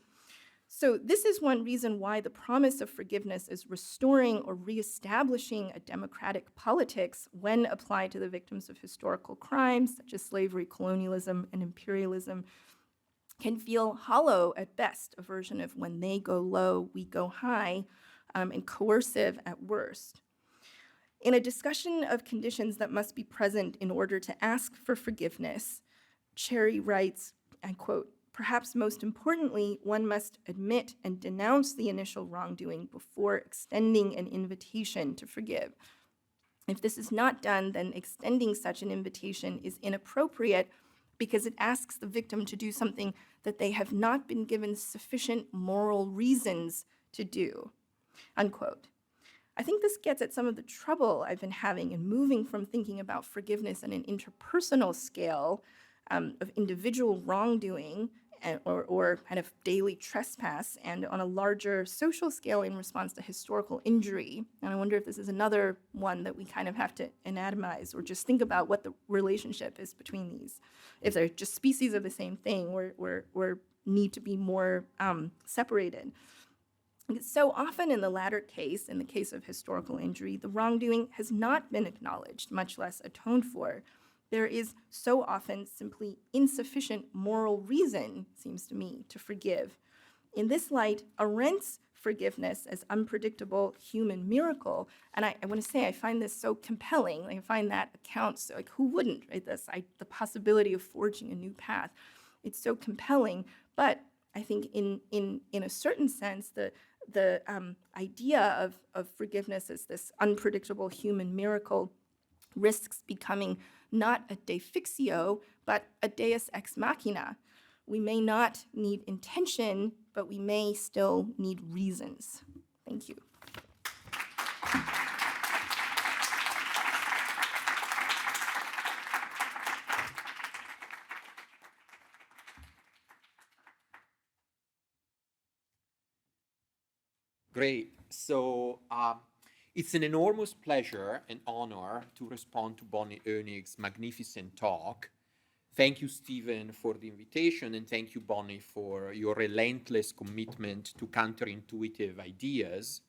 So this is one reason why the promise of forgiveness is restoring or reestablishing a democratic politics when applied to the victims of historical crimes such as slavery, colonialism, and imperialism can feel hollow at best, a version of when they go low, we go high, and coercive at worst. In a discussion of conditions that must be present in order to ask for forgiveness, Cherry writes, I quote, "Perhaps most importantly, one must admit and denounce the initial wrongdoing before extending an invitation to forgive. If this is not done, then extending such an invitation is inappropriate because it asks the victim to do something that they have not been given sufficient moral reasons to do," unquote. I think this gets at some of the trouble I've been having in moving from thinking about forgiveness on an interpersonal scale of individual wrongdoing or kind of daily trespass, and on a larger social scale in response to historical injury. And I wonder if this is another one that we kind of have to anatomize or just think about what the relationship is between these. If they're just species of the same thing or need to be more separated. So often in the latter case, in the case of historical injury, the wrongdoing has not been acknowledged, much less atoned for. There is so often simply insufficient moral reason, seems to me, to forgive. In this light, Arendt's forgiveness as unpredictable human miracle, and I want to say I find this so compelling. I find that account so, who wouldn't, right? The possibility of forging a new path. It's so compelling, but I think in a certain sense, the idea of forgiveness as this unpredictable human miracle risks becoming not a de fictio, but a deus ex machina. We may not need intention, but we may still need reasons. Thank you. Great. So it's an enormous pleasure and honor to respond to Bonnie Honig's magnificent talk. Thank you, Stephen, for the invitation, and thank you, Bonnie, for your relentless commitment to counterintuitive ideas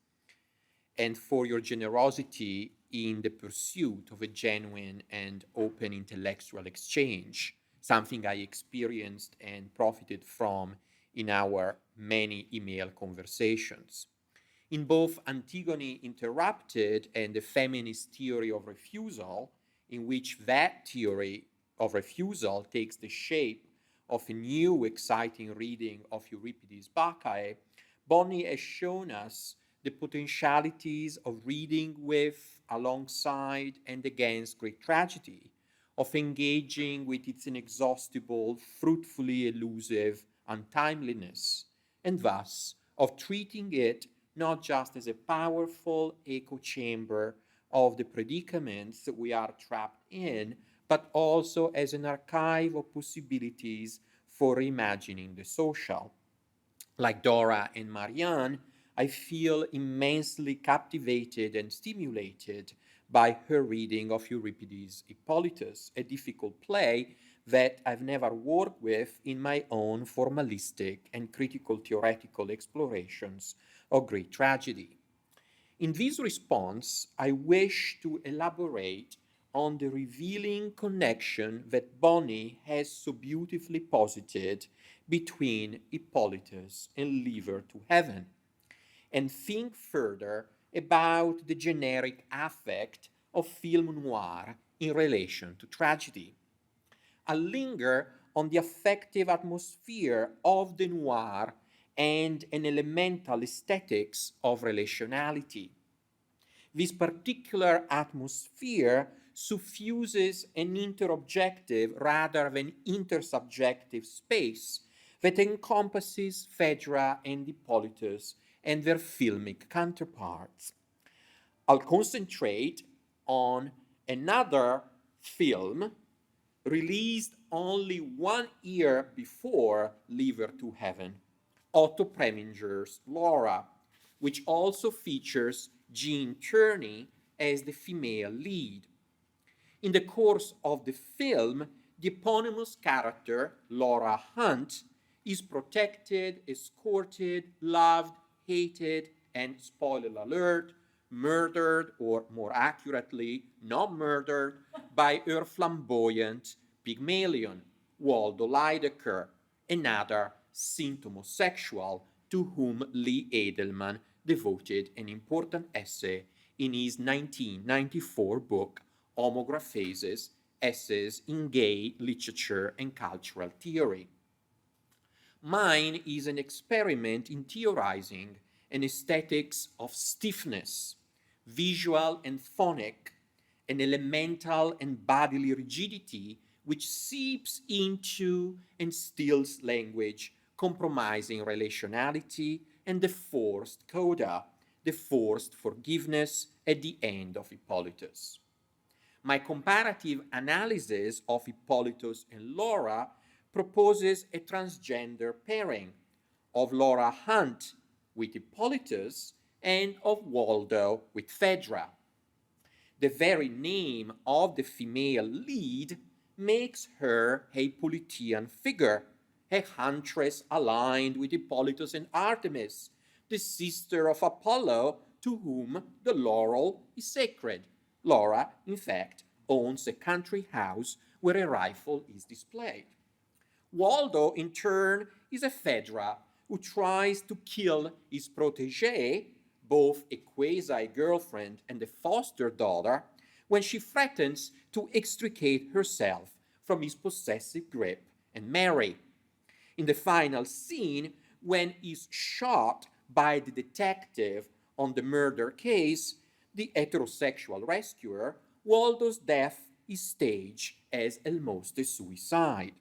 and for your generosity in the pursuit of a genuine and open intellectual exchange, something I experienced and profited from in our many email conversations. In both Antigone Interrupted and the Feminist Theory of Refusal, in which that theory of refusal takes the shape of a new exciting reading of Euripides' Bacchae, Bonnie has shown us the potentialities of reading with, alongside, and against great tragedy, of engaging with its inexhaustible, fruitfully elusive untimeliness, and thus of treating it not just as a powerful echo chamber of the predicaments that we are trapped in, but also as an archive of possibilities for reimagining the social. Like Dora and Marianne, I feel immensely captivated and stimulated by her reading of Euripides' Hippolytus, a difficult play that I've never worked with in my own formalistic and critical theoretical explorations of Greek tragedy. In this response, I wish to elaborate on the revealing connection that Bonnie has so beautifully posited between Hippolytus and Lever to Heaven, and think further about the generic affect of film noir in relation to tragedy. I'll linger on the affective atmosphere of the noir and an elemental aesthetics of relationality. This particular atmosphere suffuses an interobjective rather than intersubjective space that encompasses Phaedra and Hippolytus and their filmic counterparts. I'll concentrate on another film released only 1 year before Lever to Heaven, Otto Preminger's Laura, which also features Jean Tierney as the female lead. In the course of the film, the eponymous character, Laura Hunt, is protected, escorted, loved, hated, and, spoiler alert, murdered, or more accurately, not murdered, by her flamboyant Pygmalion, Waldo Lydecker, another syntomosexual to whom Lee Edelman devoted an important essay in his 1994 book, Homographases, Essays in Gay Literature and Cultural Theory. Mine is an experiment in theorizing an aesthetics of stiffness, visual and phonic, an elemental and bodily rigidity which seeps into and stills language, compromising relationality, and the forced coda, the forced forgiveness at the end of Hippolytus. My comparative analysis of Hippolytus and Laura proposes a transgender pairing of Laura Hunt with Hippolytus and of Waldo with Phaedra. The very name of the female lead makes her a Hippolytean figure, a huntress aligned with Hippolytus and Artemis, the sister of Apollo to whom the laurel is sacred. Laura, in fact, owns a country house where a rifle is displayed. Waldo, in turn, is a Phaedra who tries to kill his protégée, both a quasi-girlfriend and a foster daughter, when she threatens to extricate herself from his possessive grip and marry. In the final scene, when he's shot by the detective on the murder case, the heterosexual rescuer, Waldo's death is staged as almost a suicide.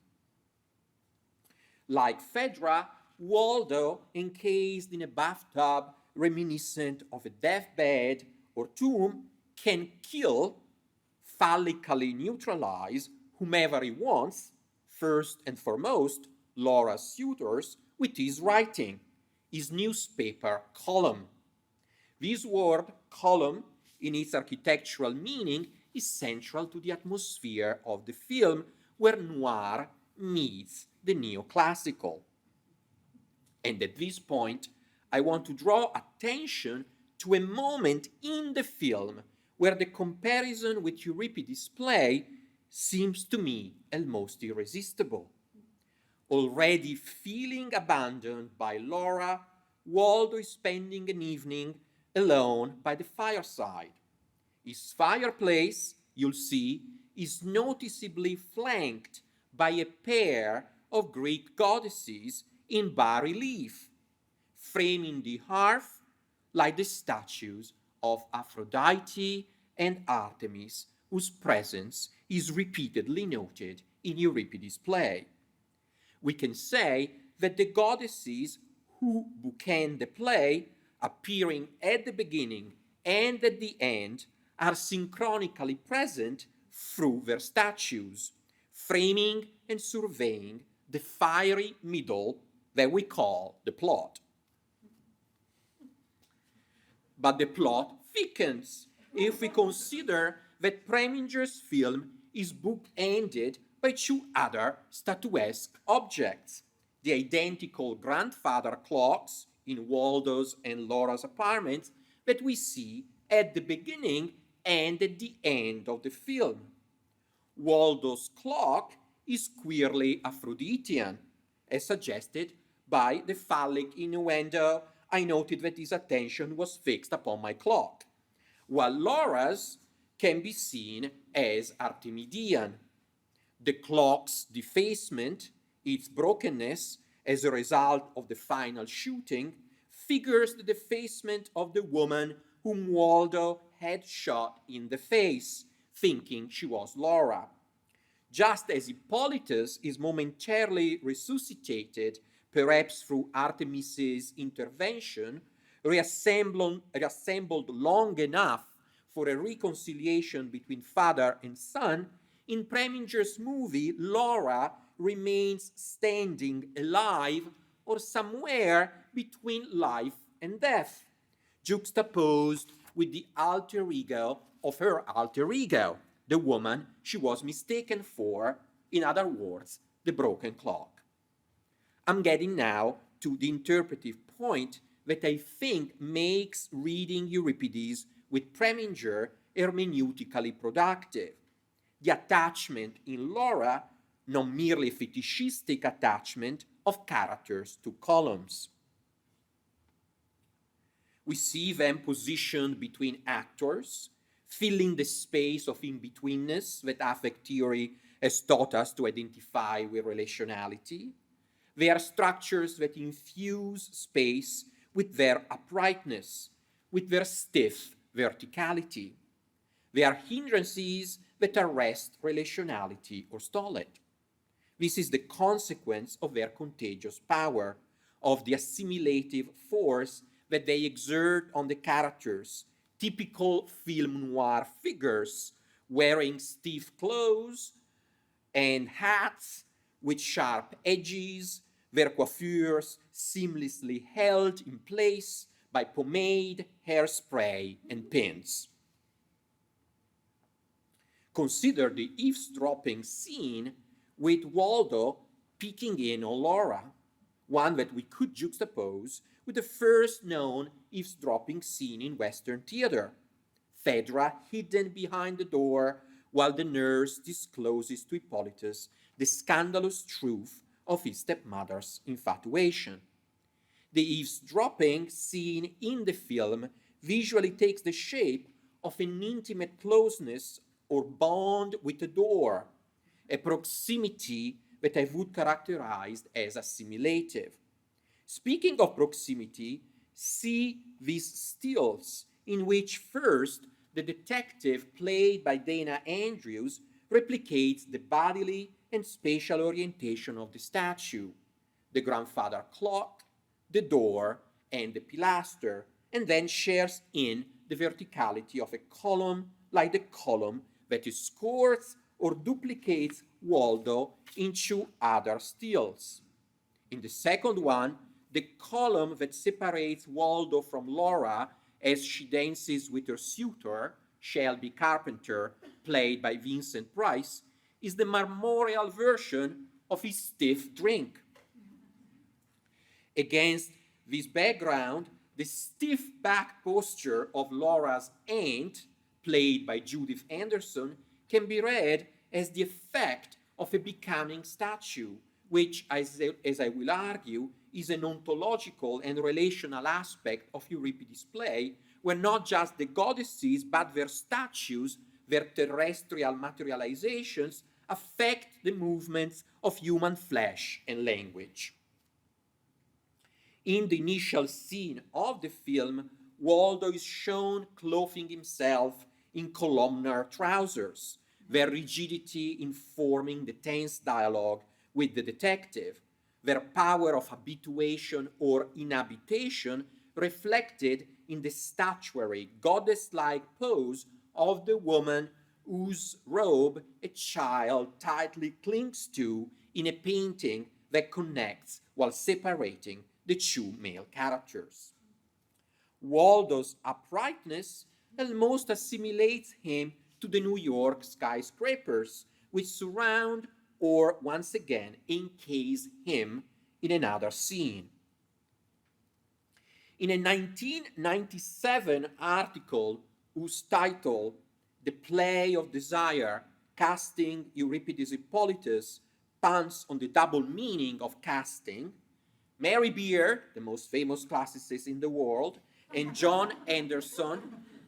Like Phaedra, Waldo, encased in a bathtub reminiscent of a deathbed or tomb, can kill, phallically neutralize whomever he wants, first and foremost Laura's suitors, with his writing, his newspaper column. This word column, in its architectural meaning, is central to the atmosphere of the film, where noir meets the neoclassical. And at this point, I want to draw attention to a moment in the film where the comparison with Euripides' play seems to me almost irresistible. Already feeling abandoned by Laura, Waldo is spending an evening alone by the fireside. His fireplace, you'll see, is noticeably flanked by a pair of Greek goddesses in bas-relief, framing the hearth like the statues of Aphrodite and Artemis, whose presence is repeatedly noted in Euripides' play. We can say that the goddesses who bookend the play, appearing at the beginning and at the end, are synchronically present through their statues, framing and surveying the fiery middle that we call the plot. But the plot thickens if we consider that Preminger's film is bookended by two other statuesque objects, the identical grandfather clocks in Waldo's and Laura's apartments that we see at the beginning and at the end of the film. Waldo's clock is queerly Aphroditean, as suggested by the phallic innuendo. I noted that his attention was fixed upon my clock, while Laura's can be seen as Artemidean. The clock's defacement, its brokenness as a result of the final shooting, figures the defacement of the woman whom Waldo had shot in the face, thinking she was Laura. Just as Hippolytus is momentarily resuscitated, perhaps through Artemis's intervention, reassembled long enough for a reconciliation between father and son, in Preminger's movie, Laura remains standing alive or somewhere between life and death, juxtaposed with the alter ego of her alter ego, the woman she was mistaken for, in other words, the broken clock. I'm getting now to the interpretive point that I think makes reading Euripides with Preminger hermeneutically productive. The attachment in Laura, not merely a fetishistic attachment of characters to columns. We see them positioned between actors, filling the space of in-betweenness that affect theory has taught us to identify with relationality. They are structures that infuse space with their uprightness, with their stiff verticality. They are hindrances that arrest relationality or stall it. This is the consequence of their contagious power, of the assimilative force that they exert on the characters, typical film noir figures wearing stiff clothes and hats with sharp edges, their coiffures seamlessly held in place by pomade, hairspray, and pins. Consider the eavesdropping scene with Waldo peeking in on Laura, one that we could juxtapose with the first known eavesdropping scene in Western theater. Phaedra hidden behind the door while the nurse discloses to Hippolytus the scandalous truth of his stepmother's infatuation. The eavesdropping scene in the film visually takes the shape of an intimate closeness or bond with the door, a proximity that I would characterize as assimilative. Speaking of proximity, see these stills in which first the detective played by Dana Andrews replicates the bodily and spatial orientation of the statue, the grandfather clock, the door, and the pilaster, and then shares in the verticality of a column like the column that escorts or duplicates Waldo into other stills. In the second one, the column that separates Waldo from Laura as she dances with her suitor, Shelby Carpenter, played by Vincent Price, is the marmoreal version of his stiff drink. Against this background, the stiff back posture of Laura's aunt, played by Judith Anderson, can be read as the effect of a becoming statue, which, as I will argue, is an ontological and relational aspect of Euripides' play, where not just the goddesses, but their statues, their terrestrial materializations, affect the movements of human flesh and language. In the initial scene of the film, Waldo is shown clothing himself in columnar trousers, their rigidity informing the tense dialogue with the detective, their power of habituation or inhabitation reflected in the statuary, goddess-like pose of the woman whose robe a child tightly clings to in a painting that connects while separating the two male characters. Waldo's uprightness almost assimilates him to the New York skyscrapers, which surround or once again encase him in another scene. In a 1997 article whose title, The Play of Desire, Casting Euripides Hippolytus, puns on the double meaning of casting, Mary Beer, the most famous classicist in the world, and John Anderson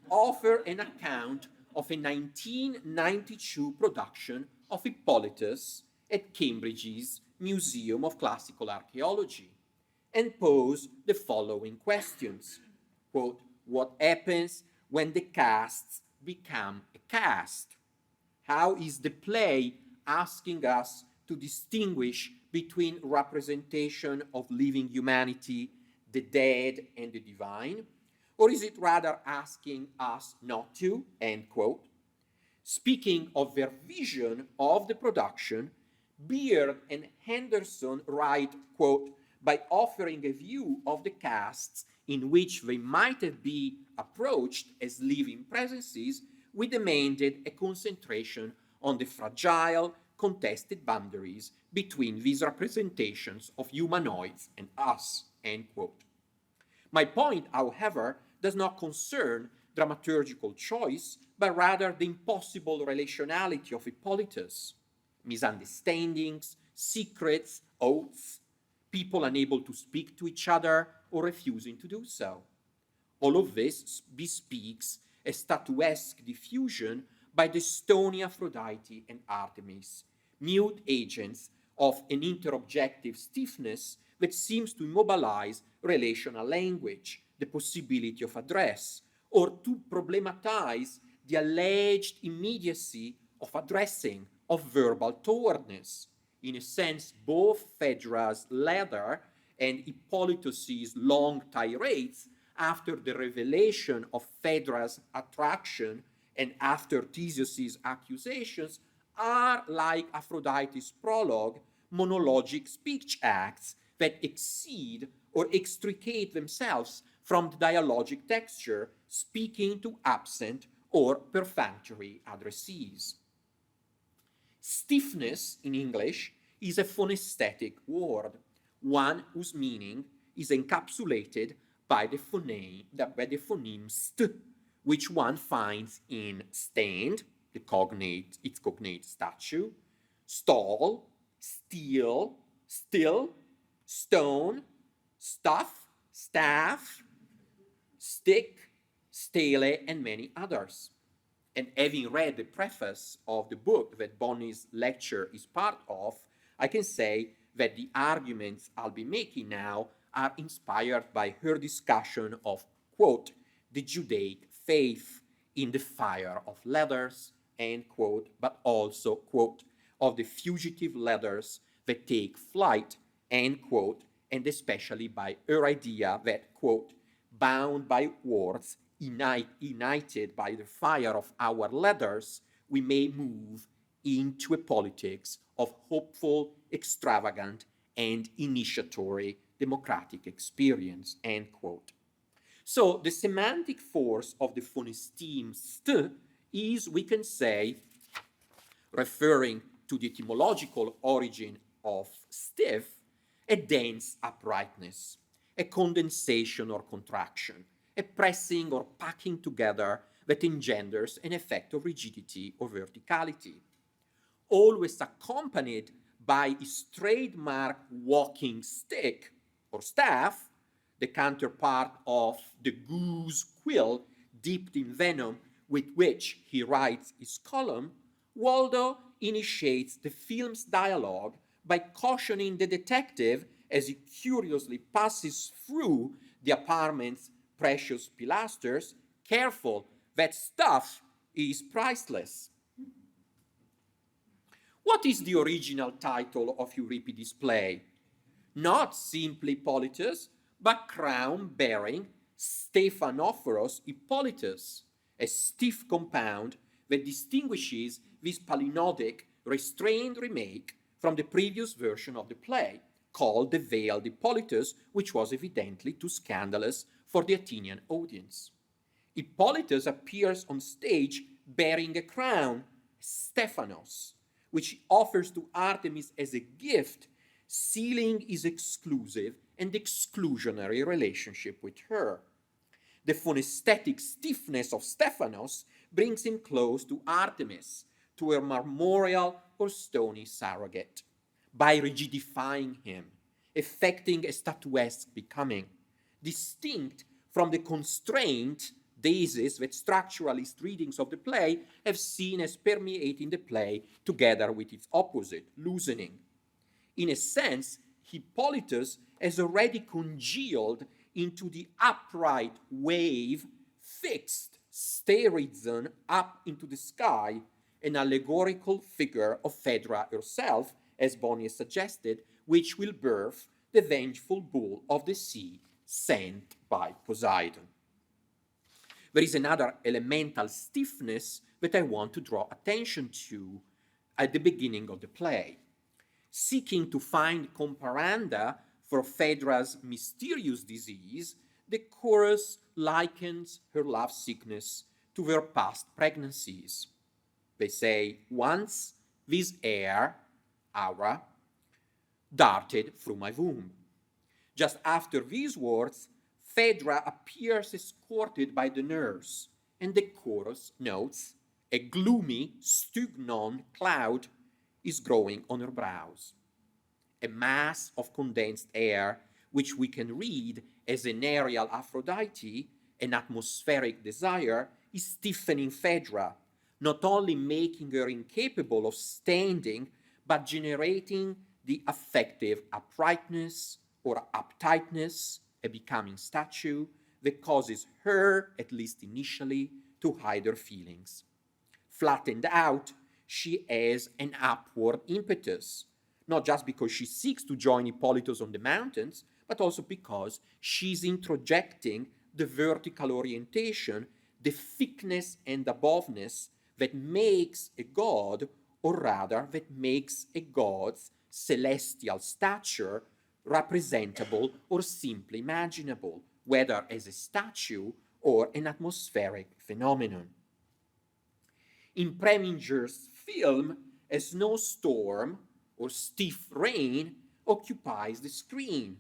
offer an account of a 1992 production of Hippolytus at Cambridge's Museum of Classical Archaeology, and pose the following questions. Quote, what happens when the casts become a cast? How is the play asking us to distinguish between representation of living humanity, the dead, and the divine? Or is it rather asking us not to? End quote. Speaking of their vision of the production, Beard and Henderson write, quote, by offering a view of the casts in which they might have been approached as living presences, we demanded a concentration on the fragile, contested boundaries between these representations of humanoids and us, end quote. My point, however, does not concern dramaturgical choice, but rather the impossible relationality of Hippolytus, misunderstandings, secrets, oaths, people unable to speak to each other or refusing to do so. All of this bespeaks a statuesque diffusion by the stony Aphrodite and Artemis, mute agents of an interobjective stiffness that seems to immobilize relational language, the possibility of address, or to problematize the alleged immediacy of addressing, of verbal towardness. In a sense, both Phaedra's letter and Hippolytus's long tirades after the revelation of Phaedra's attraction and after Theseus's accusations are like Aphrodite's prologue, monologic speech acts that exceed or extricate themselves from the dialogic texture, speaking to absent or perfunctory addressees. Stiffness in English is a phonesthetic word, one whose meaning is encapsulated by the phoneme st, which one finds in stand, its cognate statue, stall, steel, still, stone, stuff, staff, stick, stele, and many others. And having read the preface of the book that Bonnie's lecture is part of, I can say that the arguments I'll be making now are inspired by her discussion of, quote, the Judaic faith in the fire of letters, end quote, but also, quote, of the fugitive letters that take flight, end quote, and especially by her idea that, quote, bound by words, united by the fire of our letters, we may move into a politics of hopeful, extravagant, and initiatory democratic experience, end quote. So the semantic force of the phoneme st is, we can say, referring to the etymological origin of stiff, a dense uprightness, a condensation or contraction, a pressing or packing together that engenders an effect of rigidity or verticality, always accompanied by his trademark walking stick or staff, the counterpart of the goose quill dipped in venom with which he writes his column. Waldo initiates the film's dialogue by cautioning the detective as he curiously passes through the apartment's precious pilasters, careful, that stuff is priceless. What is the original title of Euripides' play? Not simply Hippolytus, but crown-bearing Stephanophoros Hippolytus, a stiff compound that distinguishes this palindromic, restrained remake from the previous version of the play, called The Veiled Hippolytus, which was evidently too scandalous for the Athenian audience. Hippolytus appears on stage bearing a crown, Stephanos, which he offers to Artemis as a gift, sealing his exclusive and exclusionary relationship with her. The phonesthetic stiffness of Stephanos brings him close to Artemis, to her marmoreal or stony surrogate, by rigidifying him, effecting a statuesque becoming, distinct from the constraint daisies that structuralist readings of the play have seen as permeating the play together with its opposite, loosening. In a sense, Hippolytus has already congealed into the upright wave, fixed stereozoon up into the sky, an allegorical figure of Phaedra herself, as Bonnie has suggested, which will birth the vengeful bull of the sea sent by Poseidon. There is another elemental stiffness that I want to draw attention to at the beginning of the play. Seeking to find comparanda for Phaedra's mysterious disease, the chorus likens her love sickness to her past pregnancies. They say, once this air, aura, darted through my womb. Just after these words, Phaedra appears escorted by the nurse, and the chorus notes a gloomy stugnon cloud is growing on her brows. A mass of condensed air, which we can read as an aerial Aphrodite, an atmospheric desire, is stiffening Phaedra, not only making her incapable of standing, but generating the affective uprightness or uptightness, a becoming statue, that causes her, at least initially, to hide her feelings. Flattened out, she has an upward impetus, not just because she seeks to join Hippolytus on the mountains, but also because she's introjecting the vertical orientation, the thickness and aboveness that makes a god, or rather that makes a god's celestial stature, representable or simply imaginable, whether as a statue or an atmospheric phenomenon. In Preminger's film, a snowstorm or stiff rain occupies the screen,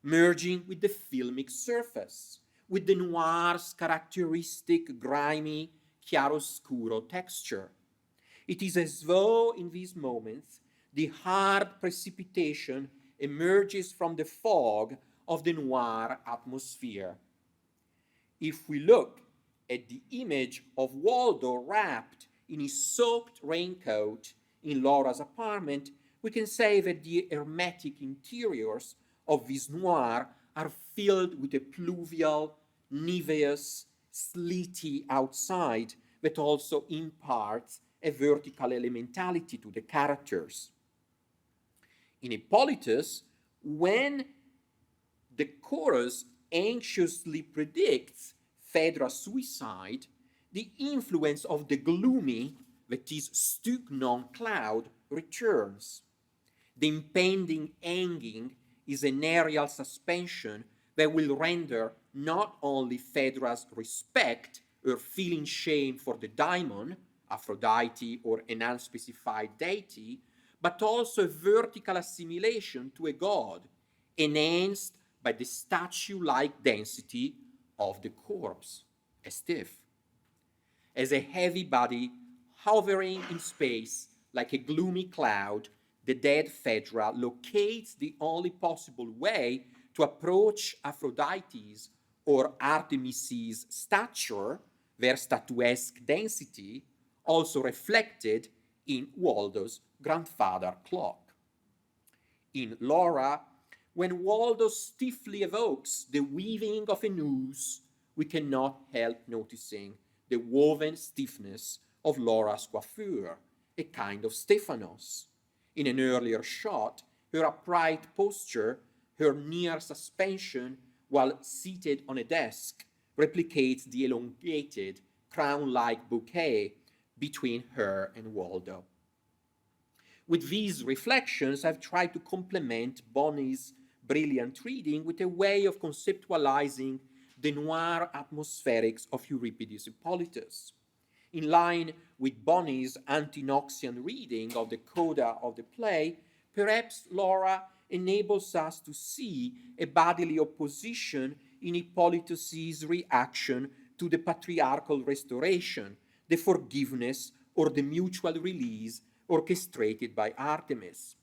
merging with the filmic surface, with the noir's characteristic grimy chiaroscuro texture. It is as though in these moments the hard precipitation emerges from the fog of the noir atmosphere. If we look at the image of Waldo wrapped in his soaked raincoat in Laura's apartment, we can say that the hermetic interiors of this noir are filled with a pluvial, nevaeous, sleety outside that also imparts a vertical elementality to the characters. In Hippolytus, when the chorus anxiously predicts Phaedra's suicide, the influence of the gloomy, that is Stygnon cloud, returns. The impending hanging is an aerial suspension that will render not only Phaedra's respect, her feeling shame for the daimon, Aphrodite or an unspecified deity, but also a vertical assimilation to a god, enhanced by the statue-like density of the corpse, as stiff. As a heavy body hovering in space like a gloomy cloud, the dead Phaedra locates the only possible way to approach Aphrodite's or Artemis's stature, their statuesque density, also reflected in Waldo's grandfather clock. In Laura, when Waldo stiffly evokes the weaving of a noose, we cannot help noticing the woven stiffness of Laura's coiffure, a kind of Stephanos. In an earlier shot, her upright posture, her near suspension while seated on a desk, replicates the elongated, crown-like bouquet between her and Waldo. With these reflections, I've tried to complement Bonnie's brilliant reading with a way of conceptualizing the noir atmospherics of Euripides' Hippolytus. In line with Bonnie's Antinoxian reading of the coda of the play, perhaps Laura enables us to see a bodily opposition in Hippolytus' reaction to the patriarchal restoration, the forgiveness or the mutual release orchestrated by Artemis.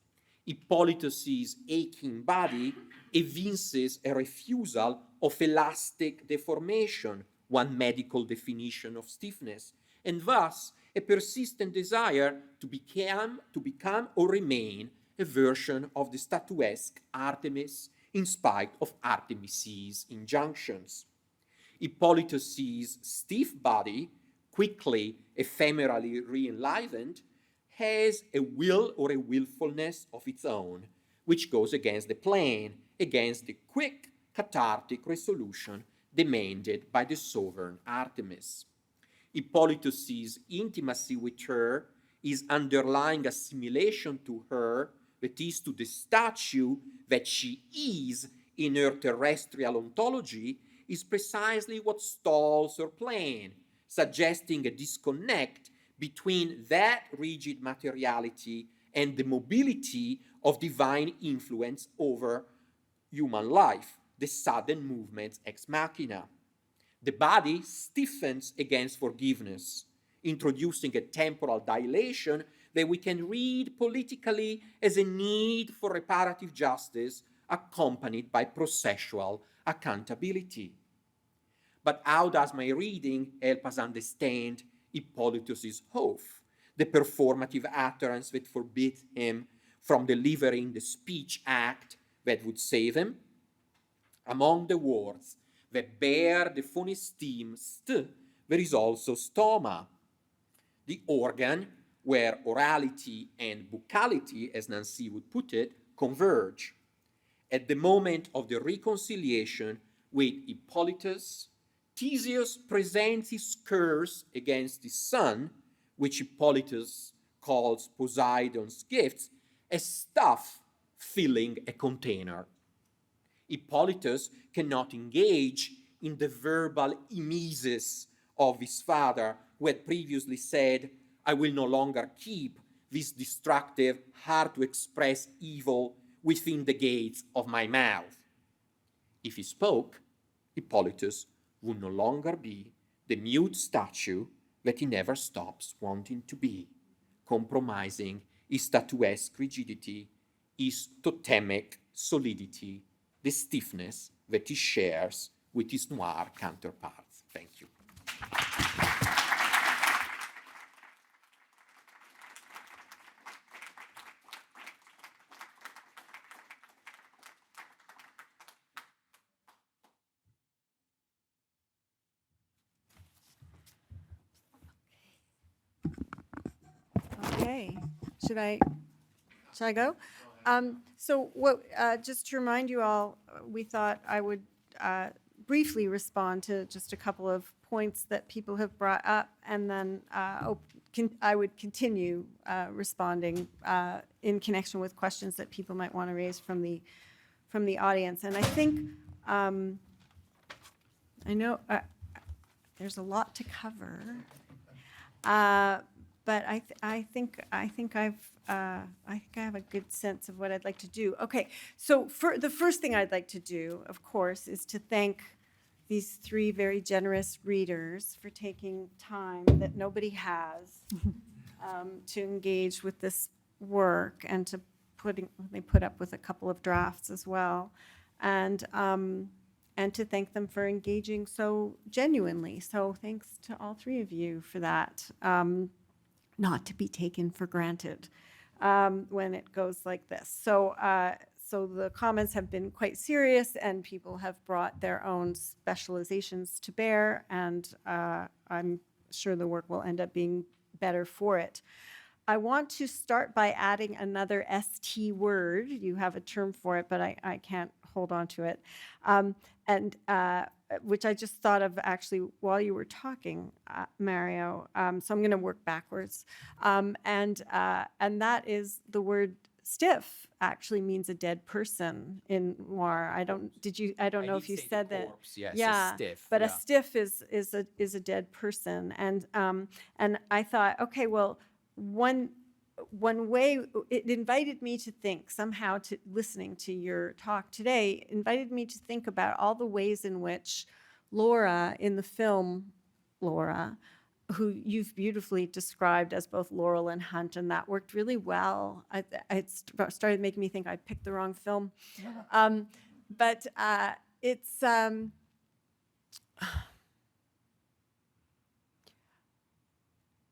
Hippolytus' aching body evinces a refusal of elastic deformation, one medical definition of stiffness, and thus a persistent desire to become or remain a version of the statuesque Artemis in spite of Artemis's injunctions. Hippolytus' stiff body, quickly ephemerally re-enlivened, has a will or a willfulness of its own, which goes against the plan, against the quick cathartic resolution demanded by the sovereign Artemis. Hippolytus' intimacy with her, his underlying assimilation to her, that is, to the statue that she is in her terrestrial ontology, is precisely what stalls her plan, suggesting a disconnect between that rigid materiality and the mobility of divine influence over human life, the sudden movements ex machina. The body stiffens against forgiveness, introducing a temporal dilation that we can read politically as a need for reparative justice accompanied by processual accountability. But how does my reading help us understand Hippolytus' oath, the performative utterance that forbids him from delivering the speech act that would save him? Among the words that bear the phoneme st, there is also stoma, the organ where orality and buccality, as Nancy would put it, converge. At the moment of the reconciliation with Hippolytus, Theseus presents his curse against his son, which Hippolytus calls Poseidon's gifts, as stuff filling a container. Hippolytus cannot engage in the verbal emesis of his father, who had previously said, I will no longer keep this destructive, hard-to-express evil within the gates of my mouth. If he spoke, Hippolytus would no longer be the mute statue that he never stops wanting to be, compromising his statuesque rigidity, his totemic solidity, the stiffness that he shares with his noir counterparts. Thank you. Okay, should I go? So what, just to remind you all, we thought I would briefly respond to just a couple of points that people have brought up, and then I would continue responding in connection with questions that people might want to raise from the audience. And I think, I know there's a lot to cover. But I think I have a good sense of what I'd like to do. Okay, so for the first thing I'd like to do, of course, is to thank these three very generous readers for taking time that nobody has to engage with this work, and they put up with a couple of drafts as well, and to thank them for engaging so genuinely. So thanks to all three of you for that. Not to be taken for granted when it goes like this. So the comments have been quite serious, and people have brought their own specializations to bear, and I'm sure the work will end up being better for it. I want to start by adding another ST word. You have a term for it, but I can't hold on to it. Which I just thought of actually while you were talking, Mario. So I'm going to work backwards. And that is the word stiff actually means a dead person in noir. I don't know if you said that. Yes, yeah, a stiff. But yeah. a stiff is a dead person. And I thought, okay, well, one way it invited me to think somehow, to listening to your talk today, invited me to think about all the ways in which Laura in the film Laura, who you've beautifully described as both Laurel and Hunt, and that worked really well. It started making me think I picked the wrong film. But it's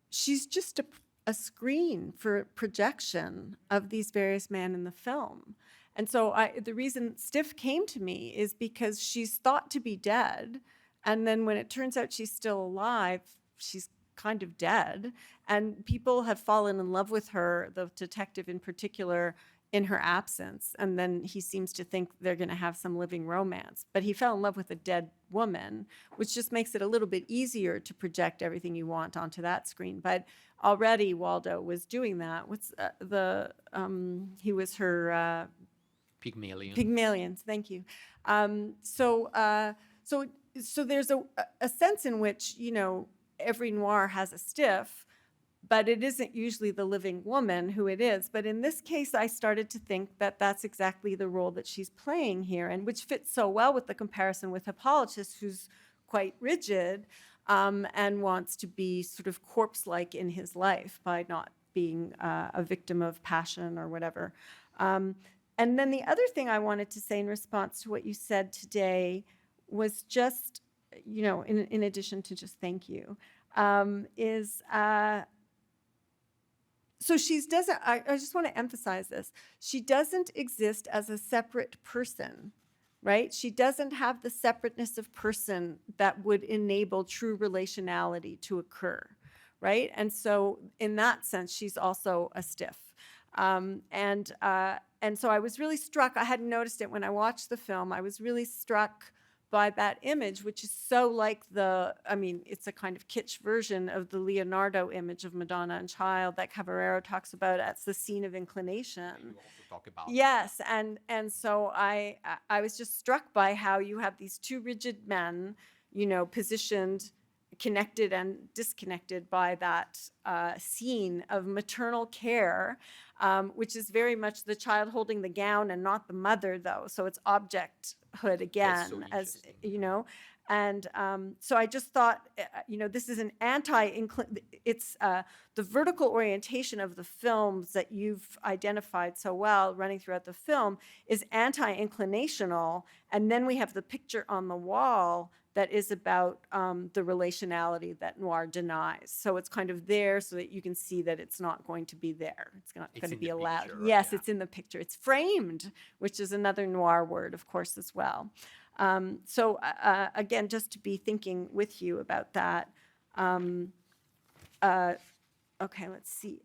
she's just a screen for projection of these various men in the film. And so the reason stiff came to me is because she's thought to be dead, and then when it turns out she's still alive, she's kind of dead, and people have fallen in love with her, the detective in particular, in her absence, and then he seems to think they're going to have some living romance. But he fell in love with a dead woman, which just makes it a little bit easier to project everything you want onto that screen. But already Waldo was doing that. He was her Pygmalion. Pygmalion, thank you. So there's a sense in which, every noir has a stiff, but it isn't usually the living woman who it is. But in this case, I started to think that that's exactly the role that she's playing here, and which fits so well with the comparison with Hippolytus, who's quite rigid and wants to be sort of corpse-like in his life by not being a victim of passion or whatever. And then the other thing I wanted to say in response to what you said today was just, in addition to just thank you, so I just want to emphasize this. She doesn't exist as a separate person, right? She doesn't have the separateness of person that would enable true relationality to occur, right? And so in that sense, she's also a stiff. And so I was really struck, I hadn't noticed it when I watched the film, I was really struck by that image, which is so like it's a kind of kitsch version of the Leonardo image of Madonna and Child that Caballero talks about as the scene of inclination. You also talk about Yes, and so I was just struck by how you have these two rigid men, positioned, connected and disconnected by that scene of maternal care, which is very much the child holding the gown and not the mother, though. So it's objecthood again, so as interesting. And so I just thought, this is an it's the vertical orientation of the films that you've identified so well running throughout the film is anti-inclinational. And then we have the picture on the wall that is about the relationality that noir denies. So it's kind of there so that you can see that it's not going to be there. It's not going to be allowed. Picture, Yes, yeah. it's in the picture. It's framed, which is another noir word, of course, as well. So again, just to be thinking with you about that. Okay, let's see.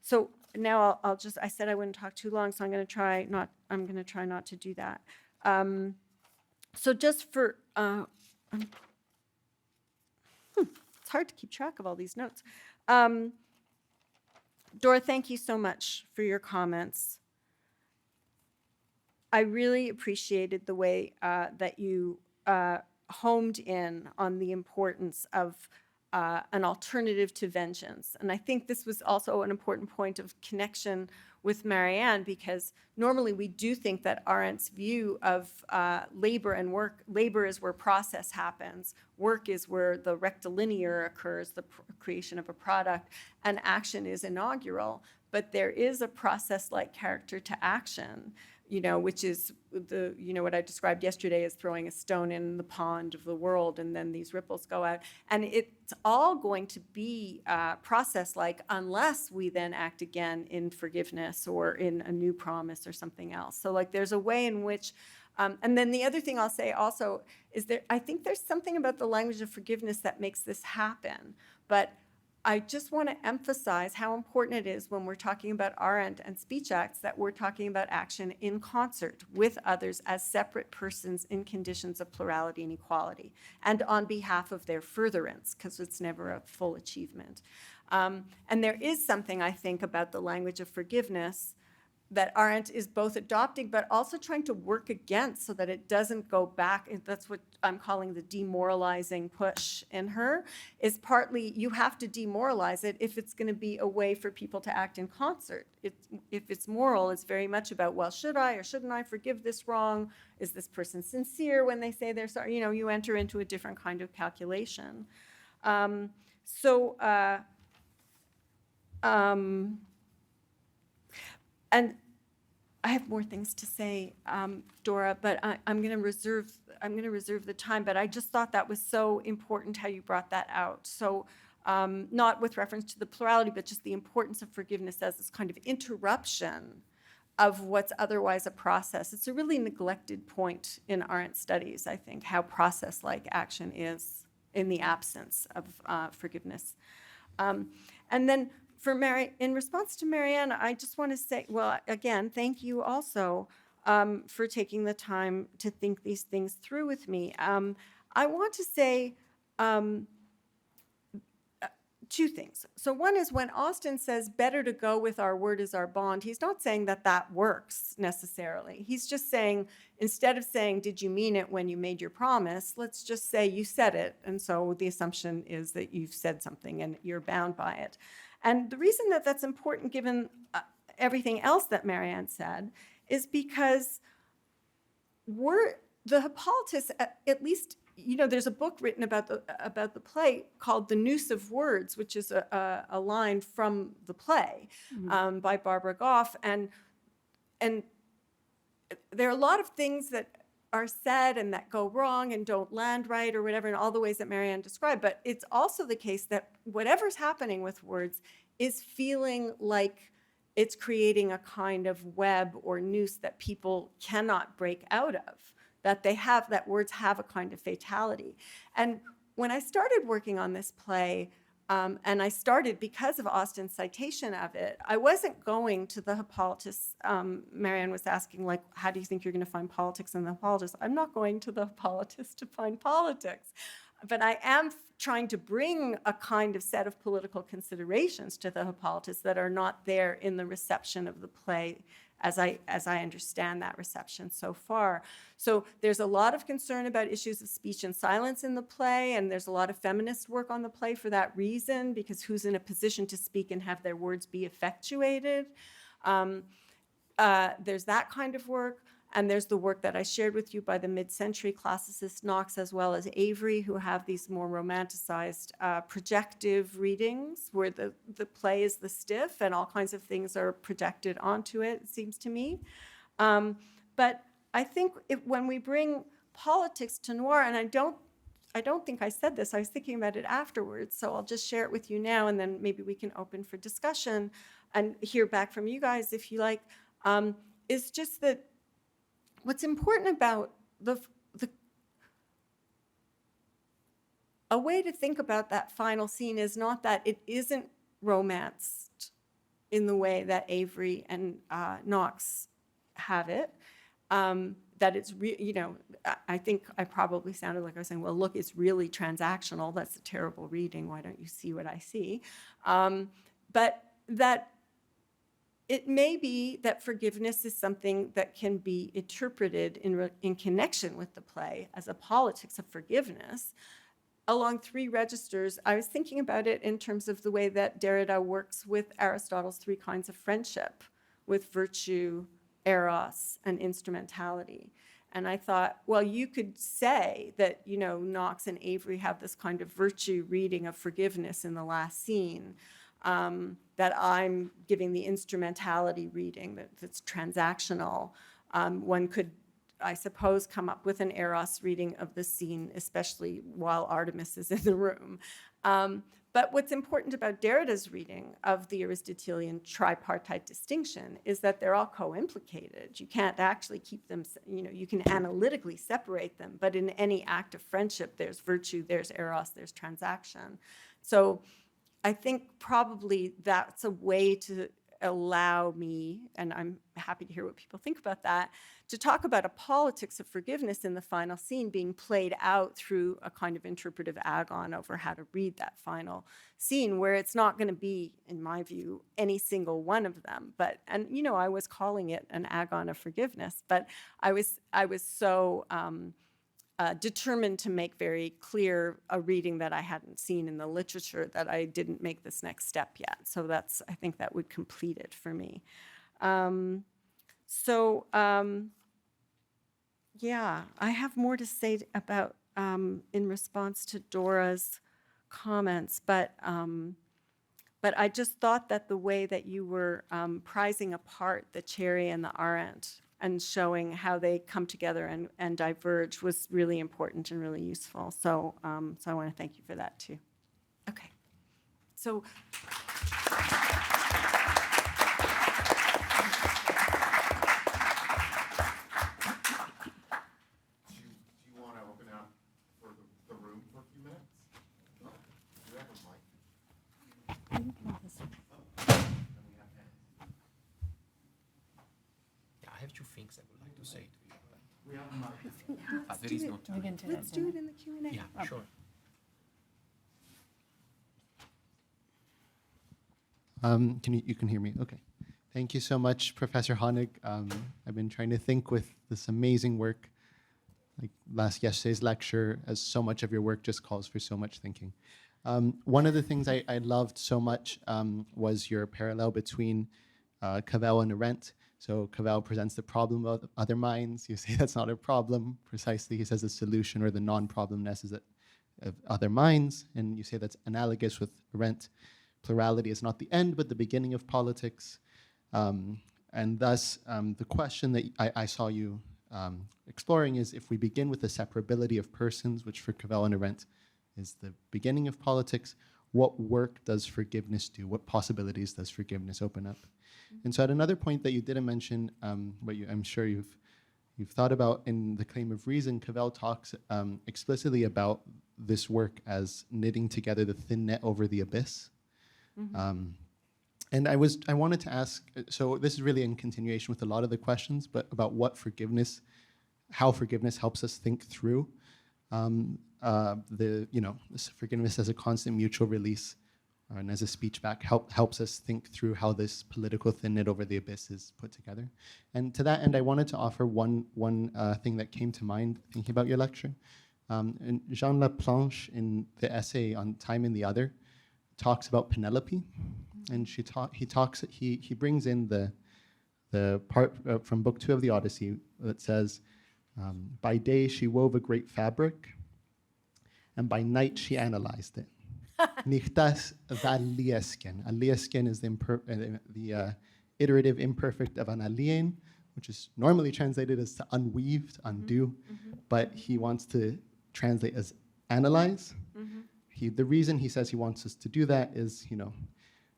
So now I said I wouldn't talk too long, so I'm going to try not to do that. So just for, it's hard to keep track of all these notes. Dora, thank you so much for your comments. I really appreciated the way that you homed in on the importance of an alternative to vengeance. And I think this was also an important point of connection with Marianne, because normally we do think that Arendt's view of labor and work, labor is where process happens, work is where the rectilinear occurs, the creation of a product, and action is inaugural. But there is a process-like character to action, which is what I described yesterday as throwing a stone in the pond of the world, and then these ripples go out. And it's all going to be process-like unless we then act again in forgiveness or in a new promise or something else. So there's a way in which, and then the other thing I'll say also is I think there's something about the language of forgiveness that makes this happen. But I just want to emphasize how important it is when we're talking about Arendt and speech acts that we're talking about action in concert with others as separate persons in conditions of plurality and equality, and on behalf of their furtherance, because it's never a full achievement. And there is something, I think, about the language of forgiveness that Arendt is both adopting but also trying to work against so that it doesn't go back. That's what I'm calling the demoralizing push in her, is partly you have to demoralize it if it's going to be a way for people to act in concert. If it's moral, it's very much about, well, should I or shouldn't I forgive this wrong? Is this person sincere when they say they're sorry? You enter into a different kind of calculation. And I have more things to say, Dora, but I'm going to reserve the time. But I just thought that was so important how you brought that out. So not with reference to the plurality, but just the importance of forgiveness as this kind of interruption of what's otherwise a process. It's a really neglected point in Arendt studies, I think, how process-like action is in the absence of forgiveness. And then in response to Marianne, I just want to say, well, again, thank you also for taking the time to think these things through with me. I want to say two things. So one is when Austin says better to go with our word is our bond, he's not saying that works necessarily. He's just saying, instead of saying, did you mean it when you made your promise, let's just say you said it. And so the assumption is that you've said something and you're bound by it. And the reason that that's important, given everything else that Marianne said, is because the Hippolytus, at least, there's a book written about the play called The Noose of Words, which is a line from the play by Barbara Goff. And there are a lot of things that are said and that go wrong and don't land right or whatever in all the ways that Marianne described. But it's also the case that whatever's happening with words is feeling like it's creating a kind of web or noose that people cannot break out of, that words have a kind of fatality. And when I started working on this play, And I started because of Austin's citation of it. I wasn't going to the Hippolytus. Marianne was asking, like, how do you think you're going to find politics in the Hippolytus? I'm not going to the Hippolytus to find politics. But I am trying to bring a kind of set of political considerations to the Hippolytus that are not there in the reception of the play as I understand that reception so far. So there's a lot of concern about issues of speech and silence in the play, and there's a lot of feminist work on the play for that reason, because who's in a position to speak and have their words be effectuated? There's that kind of work. And there's the work that I shared with you by the mid-century classicist Knox, as well as Avery, who have these more romanticized projective readings where the play is the stiff and all kinds of things are projected onto it, it seems to me. But I think when we bring politics to noir, and I don't think I said this, I was thinking about it afterwards, so I'll just share it with you now, and then maybe we can open for discussion and hear back from you guys if you like, is just that what's important about a way to think about that final scene is not that it isn't romanced in the way that Avery and Knox have it, that it's, I think I probably sounded like I was saying, well, look, it's really transactional. That's a terrible reading. Why don't you see what I see? But that it may be that forgiveness is something that can be interpreted in connection with the play as a politics of forgiveness along three registers. I was thinking about it in terms of the way that Derrida works with Aristotle's three kinds of friendship, with virtue, eros, and instrumentality. And I thought, well, you could say that, Knox and Avery have this kind of virtue reading of forgiveness in the last scene, that I'm giving the instrumentality reading that's transactional. One could, I suppose, come up with an eros reading of the scene, especially while Artemis is in the room. But what's important about Derrida's reading of the Aristotelian tripartite distinction is that they're all co-implicated. You can't actually keep them, you can analytically separate them, but in any act of friendship, there's virtue, there's eros, there's transaction. So I think probably that's a way to allow me, and I'm happy to hear what people think about that, to talk about a politics of forgiveness in the final scene being played out through a kind of interpretive agon over how to read that final scene, where it's not going to be, in my view, any single one of them. But, and I was calling it an agon of forgiveness, but I was so determined to make very clear a reading that I hadn't seen in the literature that I didn't make this next step yet. So I think that would complete it for me. Yeah, I have more to say about in response to Dora's comments, but I just thought that the way that you were prizing apart the cherry and the arendt and showing how they come together and diverge was really important and really useful. So, so I want to thank you for that too. Okay, so. Do you want to open up for the room for a few minutes? Do you have a mic? And we have hands. Yeah, I have two things I would like to say to you. We have a mic. But there is no time. Let's do it in the Q&A. Yeah, sure. You can hear me? Okay. Thank you so much, Professor Honig. I've been trying to think with this amazing work, like yesterday's lecture, as so much of your work just calls for so much thinking. One of the things I loved so much was your parallel between Cavell and Arendt. So Cavell presents the problem of other minds. You say that's not a problem. Precisely, he says the solution or the non-problemness is that of other minds. And you say that's analogous with Arendt. Plurality is not the end, but the beginning of politics. And thus, the question that I saw you exploring is, if we begin with the separability of persons, which for Cavell and Arendt is the beginning of politics, what work does forgiveness do? What possibilities does forgiveness open up? And so at another point that you didn't mention, but I'm sure you've we've thought about in The Claim of Reason, Cavell talks explicitly about this work as knitting together the thin net over the abyss. And I wanted to ask, so this is really in continuation with a lot of the questions, but about how forgiveness helps us think through this forgiveness as a constant mutual release and as a speech back helps us think through how this political thin net over the abyss is put together. And to that end, I wanted to offer one thing that came to mind thinking about your lecture. And Jean Laplanche, in the essay on Time and the Other, talks about Penelope, and he brings in the part from Book 2 of the Odyssey that says, by day she wove a great fabric, and by night she analyzed it. Nichtas valiesken. Aliesken is the iterative imperfect of an alien, which is normally translated as to unweave, to undo, but he wants to translate as analyze. The reason he says he wants us to do that is,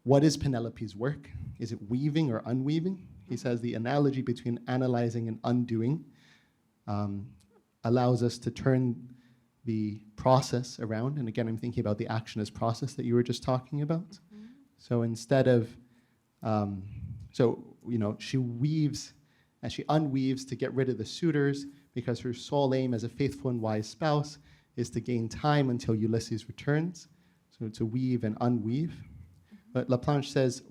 what is Penelope's work? Is it weaving or unweaving? He says the analogy between analyzing and undoing allows us to turn the process around. And again, I'm thinking about the action as process that you were just talking about. So instead of, she weaves, and she unweaves to get rid of the suitors because her sole aim as a faithful and wise spouse is to gain time until Ulysses returns. So to weave and unweave. But Laplanche says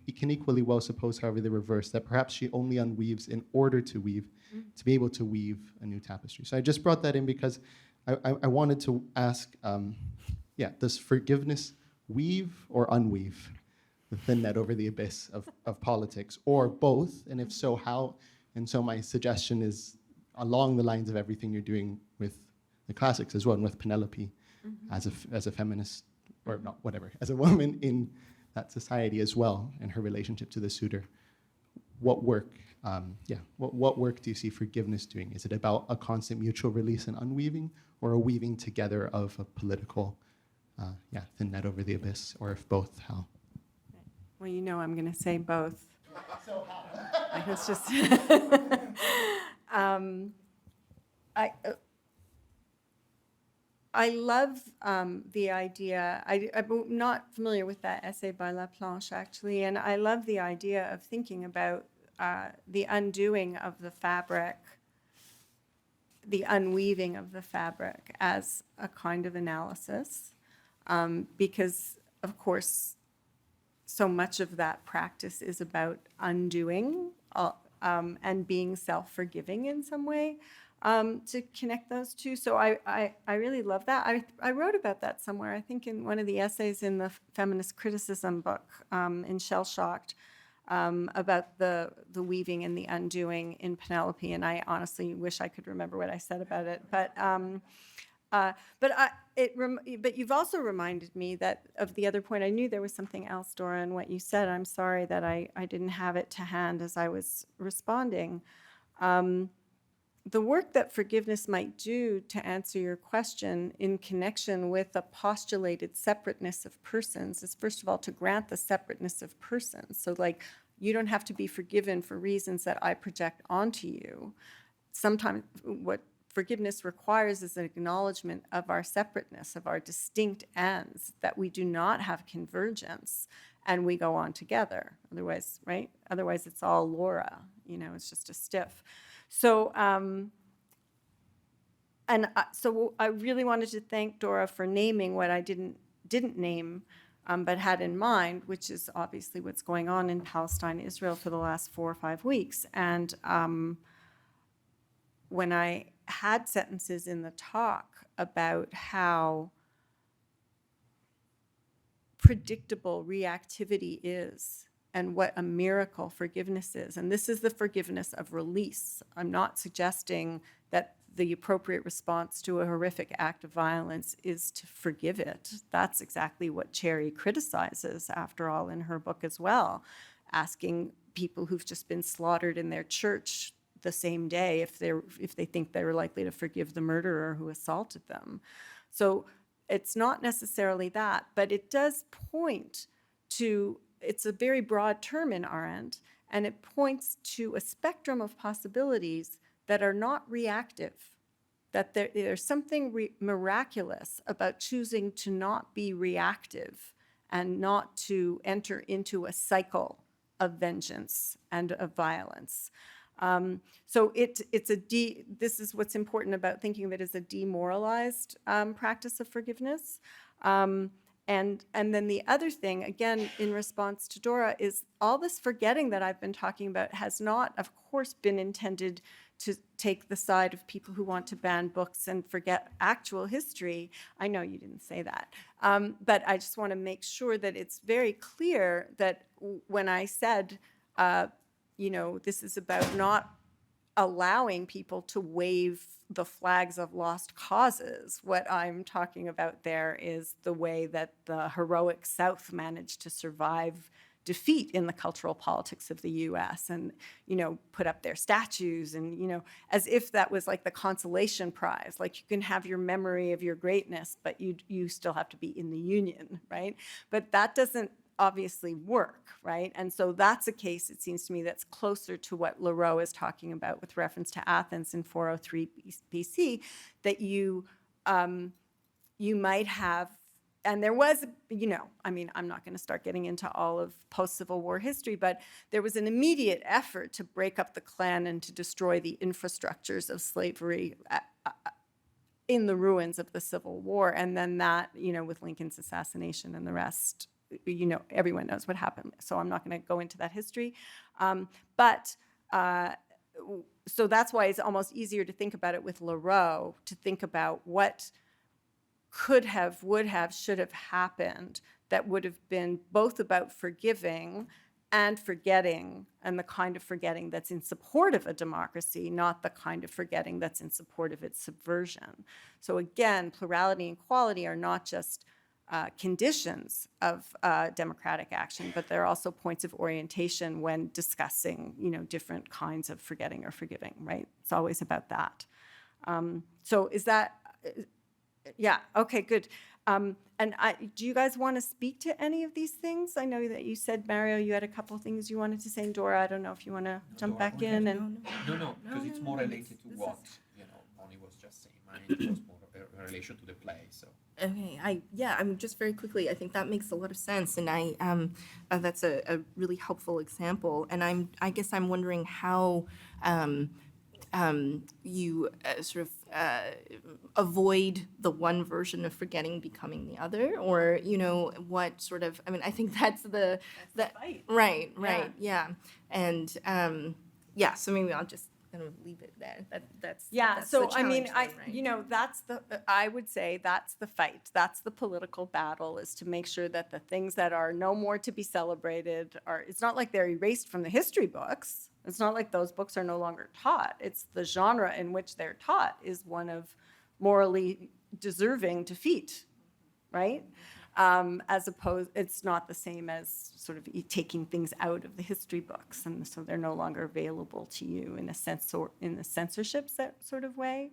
it can equally well suppose, however, the reverse, that perhaps she only unweaves in order to weave, to be able to weave a new tapestry. So I just brought that in because I wanted to ask, does forgiveness weave or unweave the thin net over the abyss of politics, or both? And if so, how? And so my suggestion is along the lines of everything you're doing with the classics as well, and with Penelope as a feminist, or not, whatever, as a woman in that society as well, and her relationship to the suitor. What work do you see forgiveness doing? Is it about a constant mutual release and unweaving, or a weaving together of a political, thin net over the abyss, or if both, how? Well, I'm going to say both. So how? It's just, I love the idea. I'm not familiar with that essay by Laplanche, actually, and I love the idea of thinking about the undoing of the fabric, the unweaving of the fabric as a kind of analysis, because, of course, so much of that practice is about undoing and being self-forgiving in some way. To connect those two. So I really love that. I wrote about that somewhere, I think in one of the essays in the feminist criticism book in Shell Shocked, about the weaving and the undoing in Penelope, and I honestly wish I could remember what I said about it. But you've also reminded me of the other point. I knew there was something else, Dora, in what you said. I'm sorry that I didn't have it to hand as I was responding. The work that forgiveness might do, to answer your question, in connection with the postulated separateness of persons, is first of all to grant the separateness of persons. So you don't have to be forgiven for reasons that I project onto you. Sometimes what forgiveness requires is an acknowledgement of our separateness, of our distinct ends, that we do not have convergence, and we go on together. Otherwise, right? Otherwise it's all Laura, it's just a stiff. So, so I really wanted to thank Dora for naming what I didn't name, but had in mind, which is obviously what's going on in Palestine, Israel for the last 4 or 5 weeks. And when I had sentences in the talk about how predictable reactivity is, and what a miracle forgiveness is. And this is the forgiveness of release. I'm not suggesting that the appropriate response to a horrific act of violence is to forgive it. That's exactly what Cherry criticizes, after all, in her book as well, asking people who've just been slaughtered in their church the same day if they think they're likely to forgive the murderer who assaulted them. So it's not necessarily that, but it does point to, it's a very broad term in Arendt, and it points to a spectrum of possibilities that are not reactive, that there's something miraculous about choosing to not be reactive and not to enter into a cycle of vengeance and of violence. So this is what's important about thinking of it as a demoralized practice of forgiveness. And then the other thing, again, in response to Dora, is all this forgetting that I've been talking about has not, of course, been intended to take the side of people who want to ban books and forget actual history. I know you didn't say that. But I just want to make sure that it's very clear that when I said, this is about not allowing people to wave the flags of lost causes. What I'm talking about there is the way that the heroic South managed to survive defeat in the cultural politics of the US and, put up their statues and, as if that was like the consolation prize. Like you can have your memory of your greatness, but you still have to be in the Union, right? But that doesn't obviously work, right? And so that's a case, it seems to me, that's closer to what Leroux is talking about with reference to Athens in 403 BC, that you might have, and there was, I'm not going to start getting into all of post-Civil War history, but there was an immediate effort to break up the clan and to destroy the infrastructures of slavery in the ruins of the Civil War. And then that, with Lincoln's assassination and the rest, everyone knows what happened. So I'm not going to go into that history. So that's why it's almost easier to think about it with Leroux, to think about what could have, would have, should have happened that would have been both about forgiving and forgetting, and the kind of forgetting that's in support of a democracy, not the kind of forgetting that's in support of its subversion. So again, plurality and equality are not just conditions of democratic action, but they're also points of orientation when discussing, different kinds of forgetting or forgiving, right? It's always about that. So is that, yeah, okay, good. Do you guys want to speak to any of these things? I know that you said, Mario, you had a couple of things you wanted to say, and Dora, I don't know if you want to jump back in. And No, because it's more related to what, Bonnie was just saying. Mine was more in relation to the play, so. Okay, I'm just very quickly, I think that makes a lot of sense, and that's a really helpful example, and I guess I'm wondering how you sort of avoid the one version of forgetting becoming the other, or what sort of, I think that's the fight. Right, yeah. And so maybe I'll just kind of leave it there. That's so the challenge then, right? I would say that's the fight. That's the political battle, is to make sure that the things that are no more to be celebrated it's not like they're erased from the history books. It's not like those books are no longer taught. It's the genre in which they're taught is one of morally deserving defeat, right? As opposed, it's not the same as sort of taking things out of the history books, and so they're no longer available to you in a sense, or in the censorship sort of way.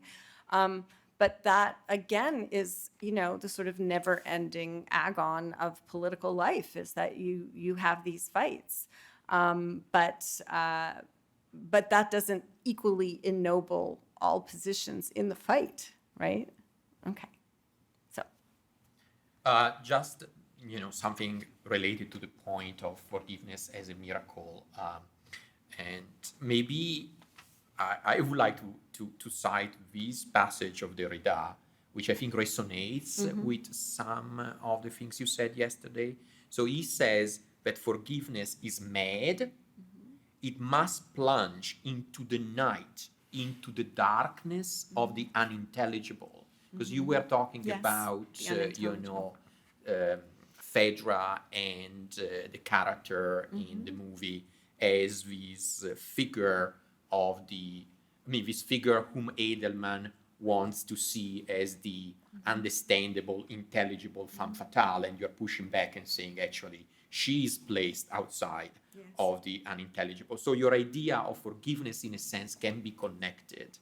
But that again is, the sort of never-ending agon of political life, is that you have these fights, but that doesn't equally ennoble all positions in the fight, right? Okay. Just, something related to the point of forgiveness as a miracle. And maybe I would like to cite this passage of Derrida, which I think resonates with some of the things you said yesterday. So he says that forgiveness is mad. It must plunge into the night, into the darkness of the unintelligible. Because you were talking about, Phaedra and the character in the movie as this figure of this figure whom Edelman wants to see as the understandable, intelligible femme fatale, and you're pushing back and saying, actually, she is placed outside of the unintelligible. So your idea of forgiveness, in a sense, can be connected,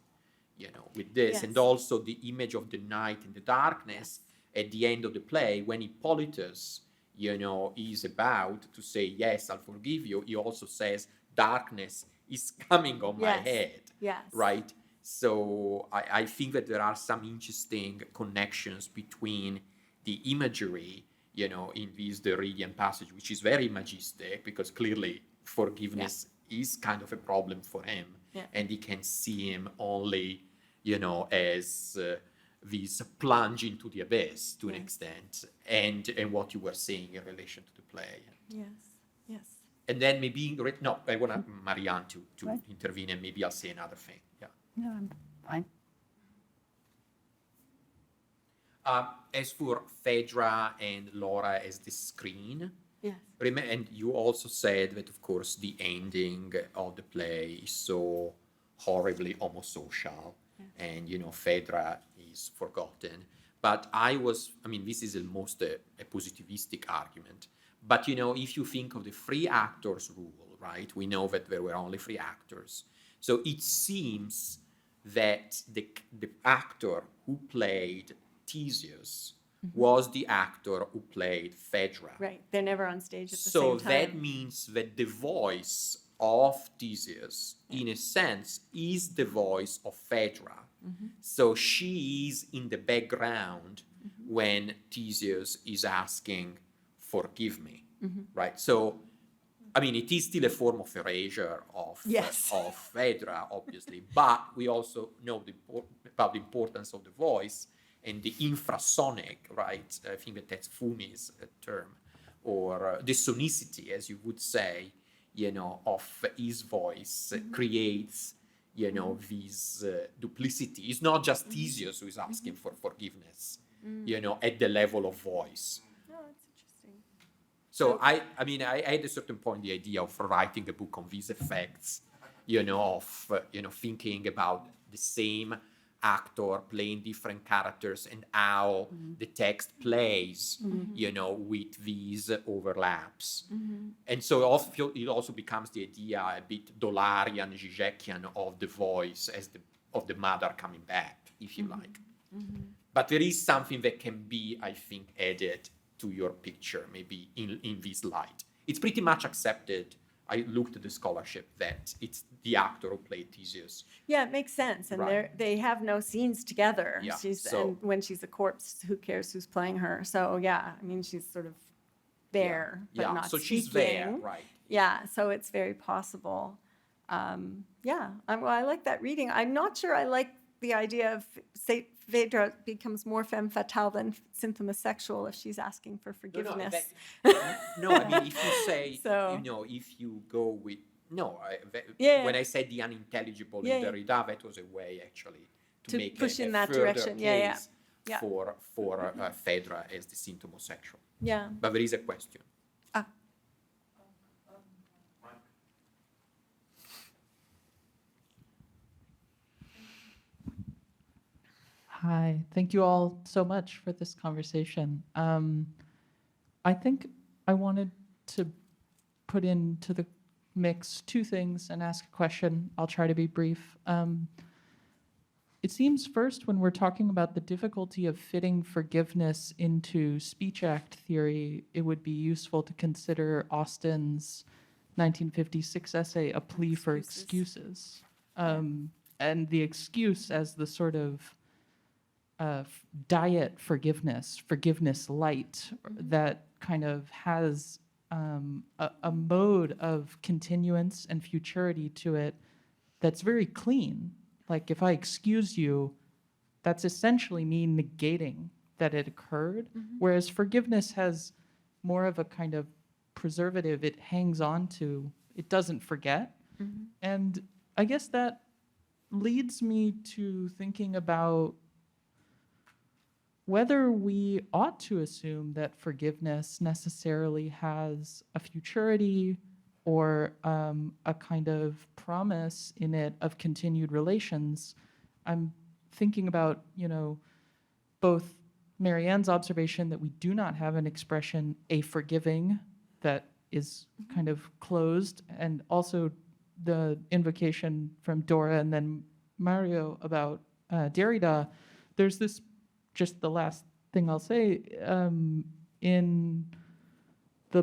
with this. Yes. And also the image of the night and the darkness at the end of the play, when Hippolytus, is about to say, yes, I'll forgive you, he also says, darkness is coming on my head, Yes. right? So I think that there are some interesting connections between the imagery, in this Derridian passage, which is very imagistic, because clearly forgiveness is kind of a problem for him, and he can see him only, as this plunge into the abyss to an extent, and what you were saying in relation to the play. Yes. And then maybe, I want Marianne to intervene, and maybe I'll say another thing. Yeah. No, I'm fine. As for Phaedra and Laura as the screen, Yes. and you also said that, of course, the ending of the play is so horribly homosocial, and, Phaedra is forgotten. But this is almost a positivistic argument. But, if you think of the three actors rule, right, we know that there were only three actors. So it seems that the actor who played Theseus was the actor who played Phaedra. Right. They're never on stage at the So same time. that means that the voice of Theseus, in a sense, is the voice of Phaedra. So she is in the background when Theseus is asking, "Forgive me," right? So, it is still a form of erasure of Phaedra, obviously, but we also know about the importance of the voice and the infrasonic, right? I think that's Fumi's term, or the sonicity, as you would say, of his voice creates, this duplicity. It's not just Theseus who is asking for forgiveness, at the level of voice. Oh, that's interesting. So I had a certain point the idea of writing a book on these effects, of thinking about the same actor playing different characters and how the text plays, with these overlaps. And so it also becomes the idea a bit Dollarian, Žižekian of the voice of the mother coming back, if you like. But there is something that can be, I think, added to your picture, maybe in this light. It's pretty much accepted. I looked at the scholarship that it's the actor who played Theseus. Yeah, it makes sense. And Right. they have no scenes together. Yeah, And when she's a corpse, who cares who's playing her? So yeah, she's sort of there, but Yeah, not so speaking. she's there, right? Yeah, so it's very possible. I like that reading. I'm not sure I like the idea of, say, Phaedra becomes more femme fatale than symptomosexual if she's asking for forgiveness. If you say, So- if you go with, Yeah. when I said the unintelligible Yeah, in yeah. Derrida, that was a way actually to make push a in that further direction. Yeah. case Yeah. for Phaedra as the symptomosexual. Yeah. But there is a question. Hi, thank you all so much for this conversation. I think I wanted to put into the mix two things and ask a question. I'll try to be brief. It seems first, when we're talking about the difficulty of fitting forgiveness into speech act theory, it would be useful to consider Austen's 1956 essay, A Plea for Excuses. And the excuse as the sort of diet forgiveness light, that kind of has a mode of continuance and futurity to it that's very clean. Like, if I excuse you, that's essentially me negating that it occurred. Whereas forgiveness has more of a kind of preservative, it hangs on to, it doesn't forget. And I guess that leads me to thinking about whether we ought to assume that forgiveness necessarily has a futurity or a kind of promise in it of continued relations. I'm thinking about, both Marianne's observation that we do not have an expression, a forgiving, that is kind of closed, and also the invocation from Dora and then Mario about Derrida. There's this, just the last thing I'll say, in the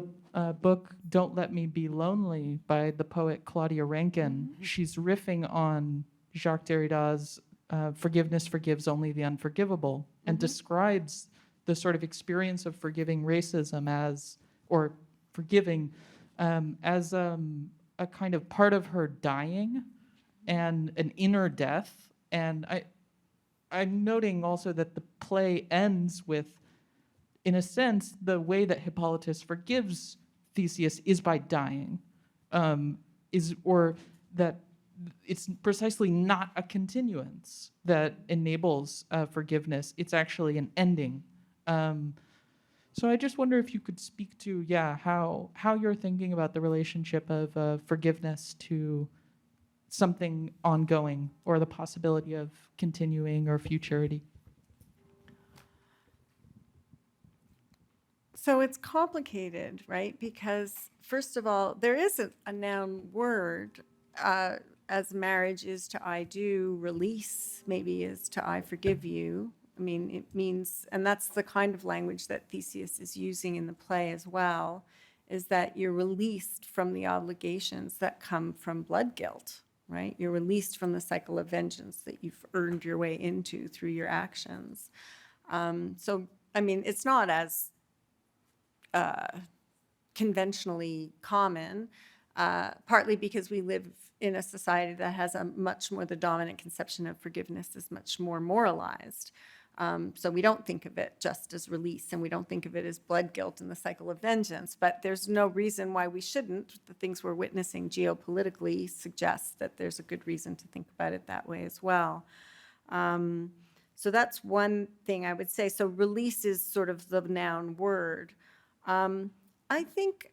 book Don't Let Me Be Lonely by the poet Claudia Rankine, she's riffing on Jacques Derrida's Forgiveness Forgives Only the Unforgivable, and describes the sort of experience of forgiving racism as, or forgiving as a kind of part of her dying and an inner death. And I'm noting also that the play ends with, in a sense, the way that Hippolytus forgives Theseus is by dying, or that it's precisely not a continuance that enables forgiveness. It's actually an ending. So I just wonder if you could speak to, how you're thinking about the relationship of forgiveness to something ongoing, or the possibility of continuing or futurity. So it's complicated, right? Because first of all, there isn't a noun word, as marriage is to I do, release maybe is to I forgive you. I mean, it means, and that's the kind of language that Theseus is using in the play as well, is that you're released from the obligations that come from blood guilt, right? You're released from the cycle of vengeance that you've earned your way into through your actions. So, I mean, it's not as conventionally common, partly because we live in a society that has a much more, the dominant conception of forgiveness is much more moralized. So we don't think of it just as release, and we don't think of it as blood guilt and the cycle of vengeance, but there's no reason why we shouldn't. The things we're witnessing geopolitically suggest that there's a good reason to think about it that way as well. So that's one thing I would say. So release is sort of the noun word. I think,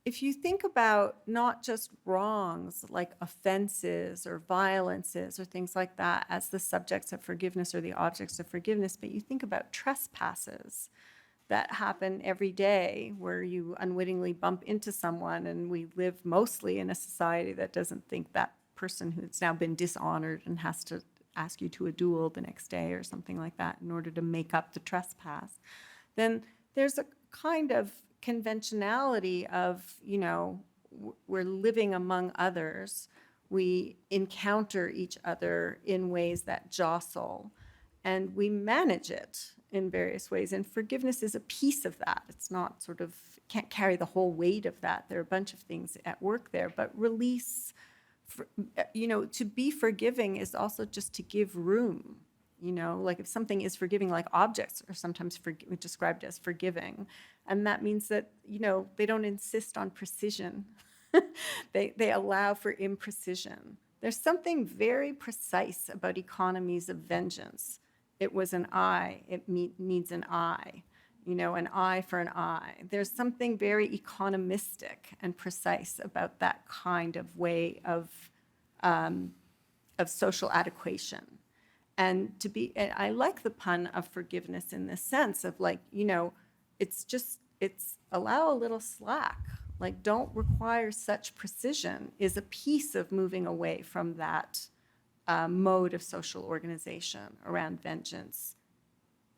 if you think about not just wrongs like offenses or violences or things like that as the subjects of forgiveness or the objects of forgiveness, but you think about trespasses that happen every day where you unwittingly bump into someone, and we live mostly in a society that doesn't think that person who's now been dishonored and has to ask you to a duel the next day or something like that in order to make up the trespass, then there's a kind of conventionality of, we're living among others. We encounter each other in ways that jostle, and we manage it in various ways. And forgiveness is a piece of that. It's not sort of, can't carry the whole weight of that. There are a bunch of things at work there, but release, to be forgiving is also just to give room. Like if something is forgiving, like objects are sometimes described as forgiving. And that means that, they don't insist on precision. They allow for imprecision. There's something very precise about economies of vengeance. It was an eye, it needs an eye. An eye for an eye. There's something very economistic and precise about that kind of way of social adequation. And I like the pun of forgiveness in the sense of it's allow a little slack. Like, don't require such precision is a piece of moving away from that mode of social organization around vengeance,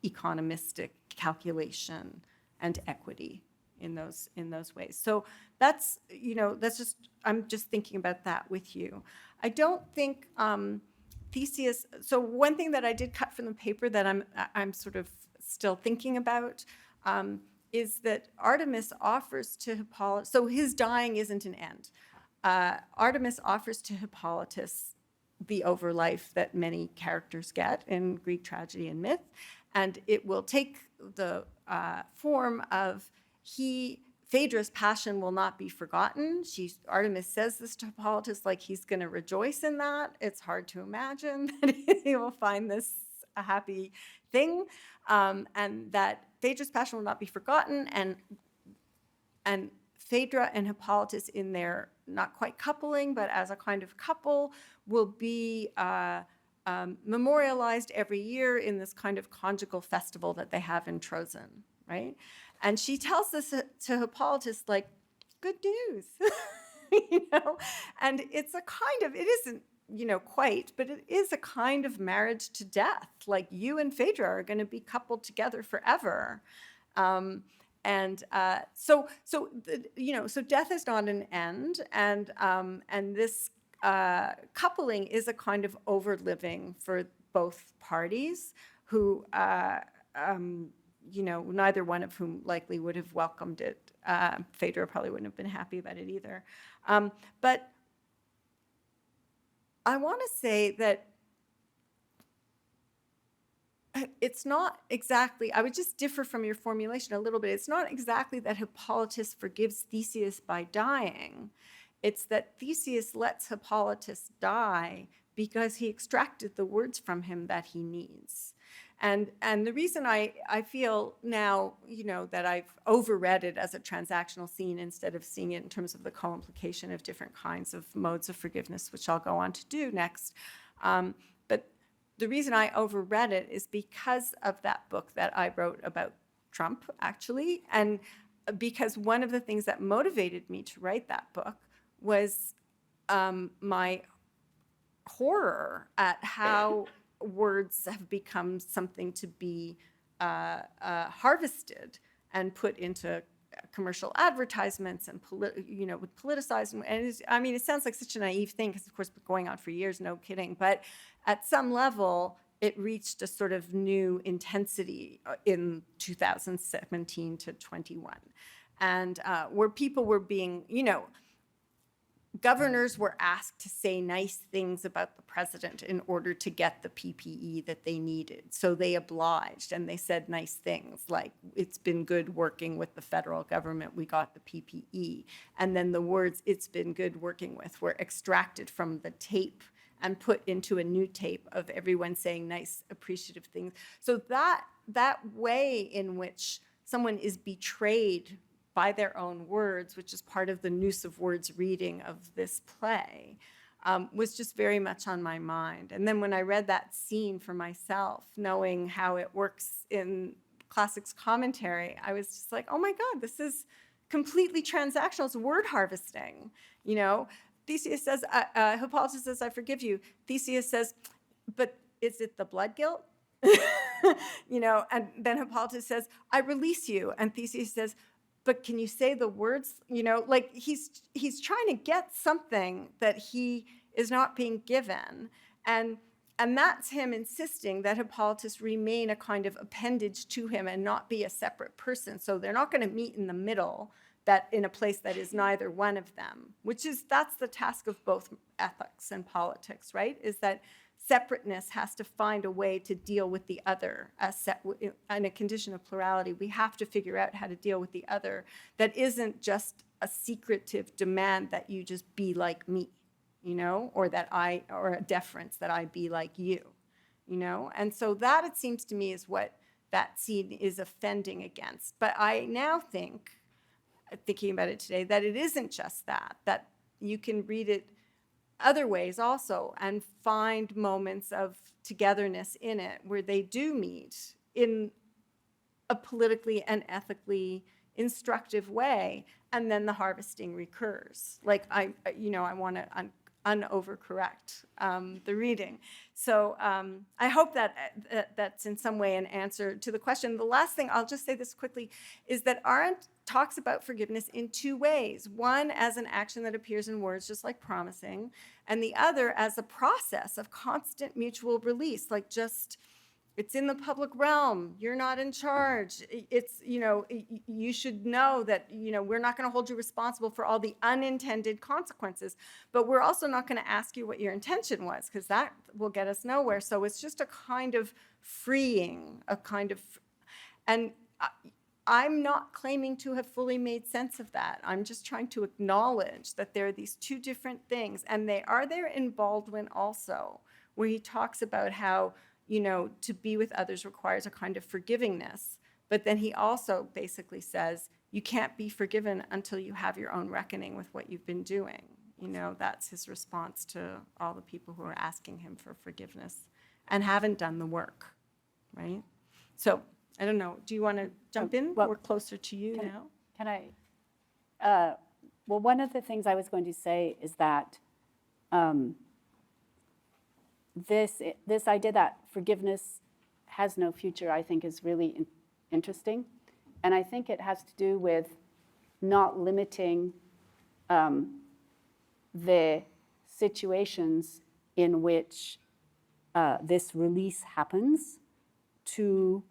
economistic calculation, and equity in those ways. So that's just, I'm just thinking about that with you. I don't think Theseus, so one thing that I did cut from the paper that I'm sort of still thinking about is that Artemis offers to Hippolytus, so his dying isn't an end. Artemis offers to Hippolytus the overlife that many characters get in Greek tragedy and myth, and it will take the form of Phaedra's passion will not be forgotten. Artemis says this to Hippolytus like he's going to rejoice in that. It's hard to imagine that he will find this a happy thing, and that Phaedra's passion will not be forgotten, and Phaedra and Hippolytus in their not quite coupling, but as a kind of couple, will be memorialized every year in this kind of conjugal festival that they have in Troezen, right? And she tells this to Hippolytus like, good news, and it's a kind of, it isn't, quite, but it is a kind of marriage to death. Like, you and Phaedra are going to be coupled together forever. So death is not an end, and this coupling is a kind of overliving for both parties, who neither one of whom likely would have welcomed it. Phaedra probably wouldn't have been happy about it either. But I want to say that it's not exactly, I would just differ from your formulation a little bit. It's not exactly that Hippolytus forgives Theseus by dying. It's that Theseus lets Hippolytus die because he extracted the words from him that he needs. And the reason I feel now, that I've overread it as a transactional scene instead of seeing it in terms of the co-implication of different kinds of modes of forgiveness, which I'll go on to do next. But the reason I overread it is because of that book that I wrote about Trump, actually, and because one of the things that motivated me to write that book was my horror at how words have become something to be harvested and put into commercial advertisements and politicized. And it sounds like such a naive thing because, of course, it's been going on for years, no kidding. But at some level, it reached a sort of new intensity in 2017 to 21. And where people were being, governors were asked to say nice things about the president in order to get the PPE that they needed. So they obliged and they said nice things like, it's been good working with the federal government, we got the PPE. And then the words, it's been good working with, were extracted from the tape and put into a new tape of everyone saying nice, appreciative things. So that way in which someone is betrayed by their own words, which is part of the Noose of Words reading of this play, was just very much on my mind. And then when I read that scene for myself, knowing how it works in classics commentary, I was just like, oh my God, this is completely transactional. It's word harvesting. Theseus says, Hippolytus says, I forgive you. Theseus says, but is it the blood guilt? And then Hippolytus says, I release you. And Theseus says, but can you say the words? He's trying to get something that he is not being given. And that's him insisting that Hippolytus remain a kind of appendage to him and not be a separate person. So they're not going to meet in the middle, that in a place that is neither one of them, that's the task of both ethics and politics, right? Is that separateness has to find a way to deal with the other. In a condition of plurality, we have to figure out how to deal with the other that isn't just a secretive demand that you just be like me, or a deference that I be like you, And so that, it seems to me, is what that scene is offending against. But I now think, thinking about it today, that it isn't just that you can read it other ways also and find moments of togetherness in it where they do meet in a politically and ethically instructive way, and then the harvesting recurs. I want to unovercorrect the reading. So I hope that's in some way an answer to the question. The last thing, I'll just say this quickly, is that Arendt talks about forgiveness in two ways. One as an action that appears in words, just like promising, and the other as a process of constant mutual release, it's in the public realm. You're not in charge. It's, you should know that, we're not going to hold you responsible for all the unintended consequences, but we're also not going to ask you what your intention was, because that will get us nowhere. So it's just a kind of freeing, and I'm not claiming to have fully made sense of that. I'm just trying to acknowledge that there are these two different things, and they are there in Baldwin also, where he talks about how, to be with others requires a kind of forgivingness. But then he also basically says, you can't be forgiven until you have your own reckoning with what you've been doing. That's his response to all the people who are asking him for forgiveness and haven't done the work, right? So I don't know, do you want to jump in? Well, We're closer to you now. Can I? Well, one of the things I was going to say is that this idea that forgiveness has no future, I think, is really interesting. And I think it has to do with not limiting the situations in which this release happens to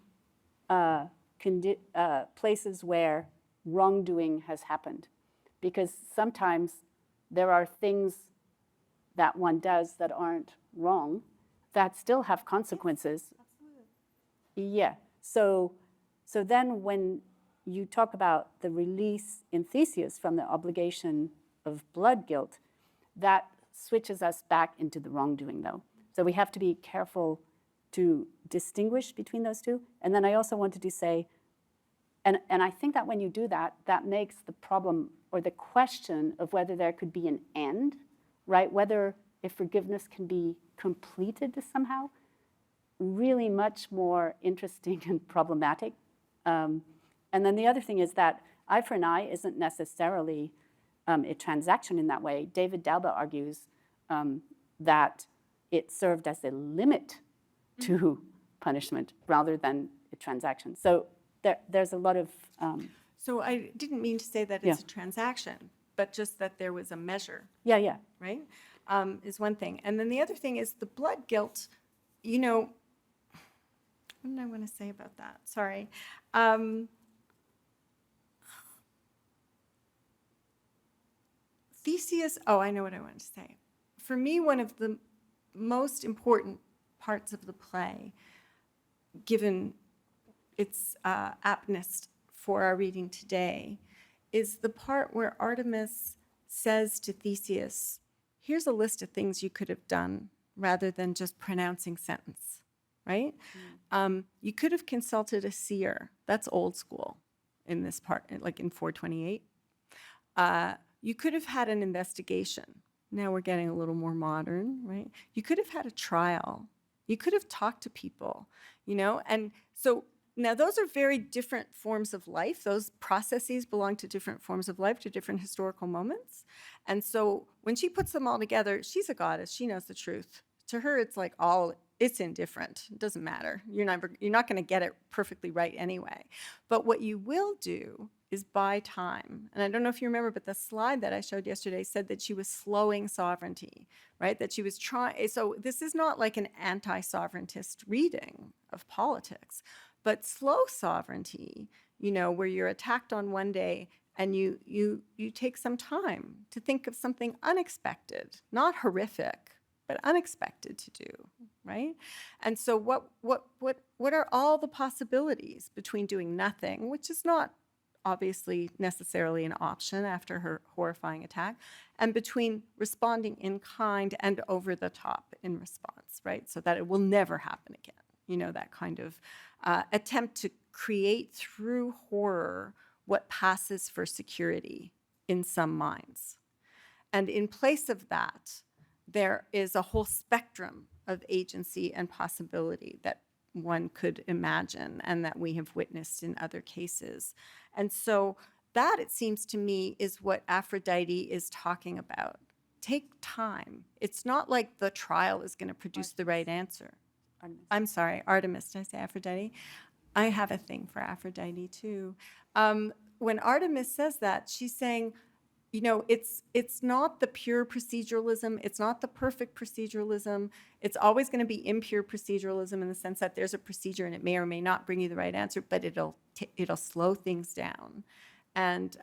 places where wrongdoing has happened. Because sometimes there are things that one does that aren't wrong that still have consequences. Yeah. So then when you talk about the release in Theseus from the obligation of blood guilt, that switches us back into the wrongdoing, though. So we have to be careful to distinguish between those two. And then I also wanted to say, and I think that when you do that, that makes the problem or the question of whether there could be an end, right? Whether if forgiveness can be completed somehow, really much more interesting and problematic. And then the other thing is that eye for an eye isn't necessarily a transaction in that way. David Dalba argues that it served as a limit to punishment rather than a transaction. So there's a lot of... So I didn't mean to say that it's a transaction, but just that there was a measure. Yeah. Right? Is one thing. And then the other thing is the blood guilt, what did I want to say about that? Sorry. Theseus, I know what I wanted to say. For me, one of the most important parts of the play, given its aptness for our reading today, is the part where Artemis says to Theseus, here's a list of things you could have done rather than just pronouncing sentence, right? You could have consulted a seer. That's old school in this part, like in 428. You could have had an investigation. Now we're getting a little more modern, right? You could have had a trial. You could have talked to people, And so now those are very different forms of life. Those processes belong to different forms of life, to different historical moments. And so when she puts them all together, she's a goddess. She knows the truth. To her, it's like it's indifferent. It doesn't matter. You're not going to get it perfectly right anyway. But what you will do is buy time. And I don't know if you remember, but the slide that I showed yesterday said that she was slowing sovereignty, right? That she was trying. So this is not like an anti-sovereigntist reading of politics, but slow sovereignty, where you're attacked on one day and you take some time to think of something unexpected, not horrific, but unexpected to do, right? And so what are all the possibilities between doing nothing, which is not obviously necessarily an option after her horrifying attack, and between responding in kind and over the top in response, right? So that it will never happen again. That kind of attempt to create through horror what passes for security in some minds. And in place of that, there is a whole spectrum of agency and possibility that one could imagine and that we have witnessed in other cases. And so that, it seems to me, is what Aphrodite is talking about. Take time. It's not like the trial is going to produce the right answer. Artemis. I'm sorry, Artemis. Did I say Aphrodite? I have a thing for Aphrodite, too. When Artemis says that, she's saying, it's not the pure proceduralism. It's not the perfect proceduralism. It's always going to be impure proceduralism in the sense that there's a procedure and it may or may not bring you the right answer, but it'll slow things down. And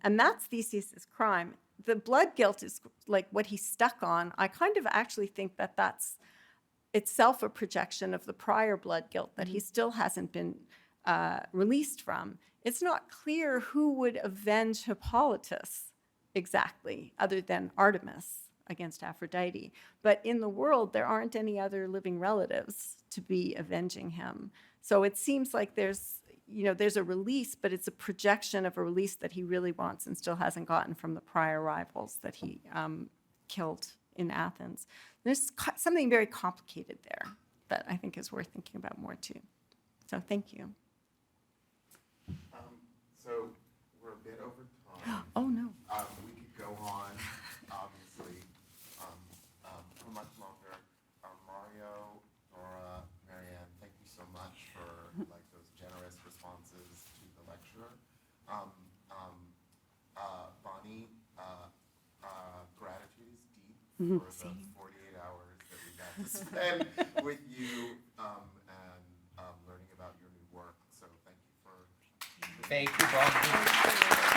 that's Theseus's crime. The blood guilt is like what he's stuck on. I kind of actually think that that's itself a projection of the prior blood guilt that he still hasn't been released from. It's not clear who would avenge Hippolytus exactly, other than Artemis against Aphrodite. But in the world, there aren't any other living relatives to be avenging him. So it seems like there's a release, but it's a projection of a release that he really wants and still hasn't gotten from the prior rivals that he killed in Athens. There's something very complicated there that I think is worth thinking about more too. So thank you. So we're a bit over time. Oh, no. We could go on, obviously, for much longer. Mario, Dora, Marianne, thank you so much for those generous responses to the lecture. for the 48 hours that we got to spend with you and learning about your new work. So thank you for. Thank you, Bonnie.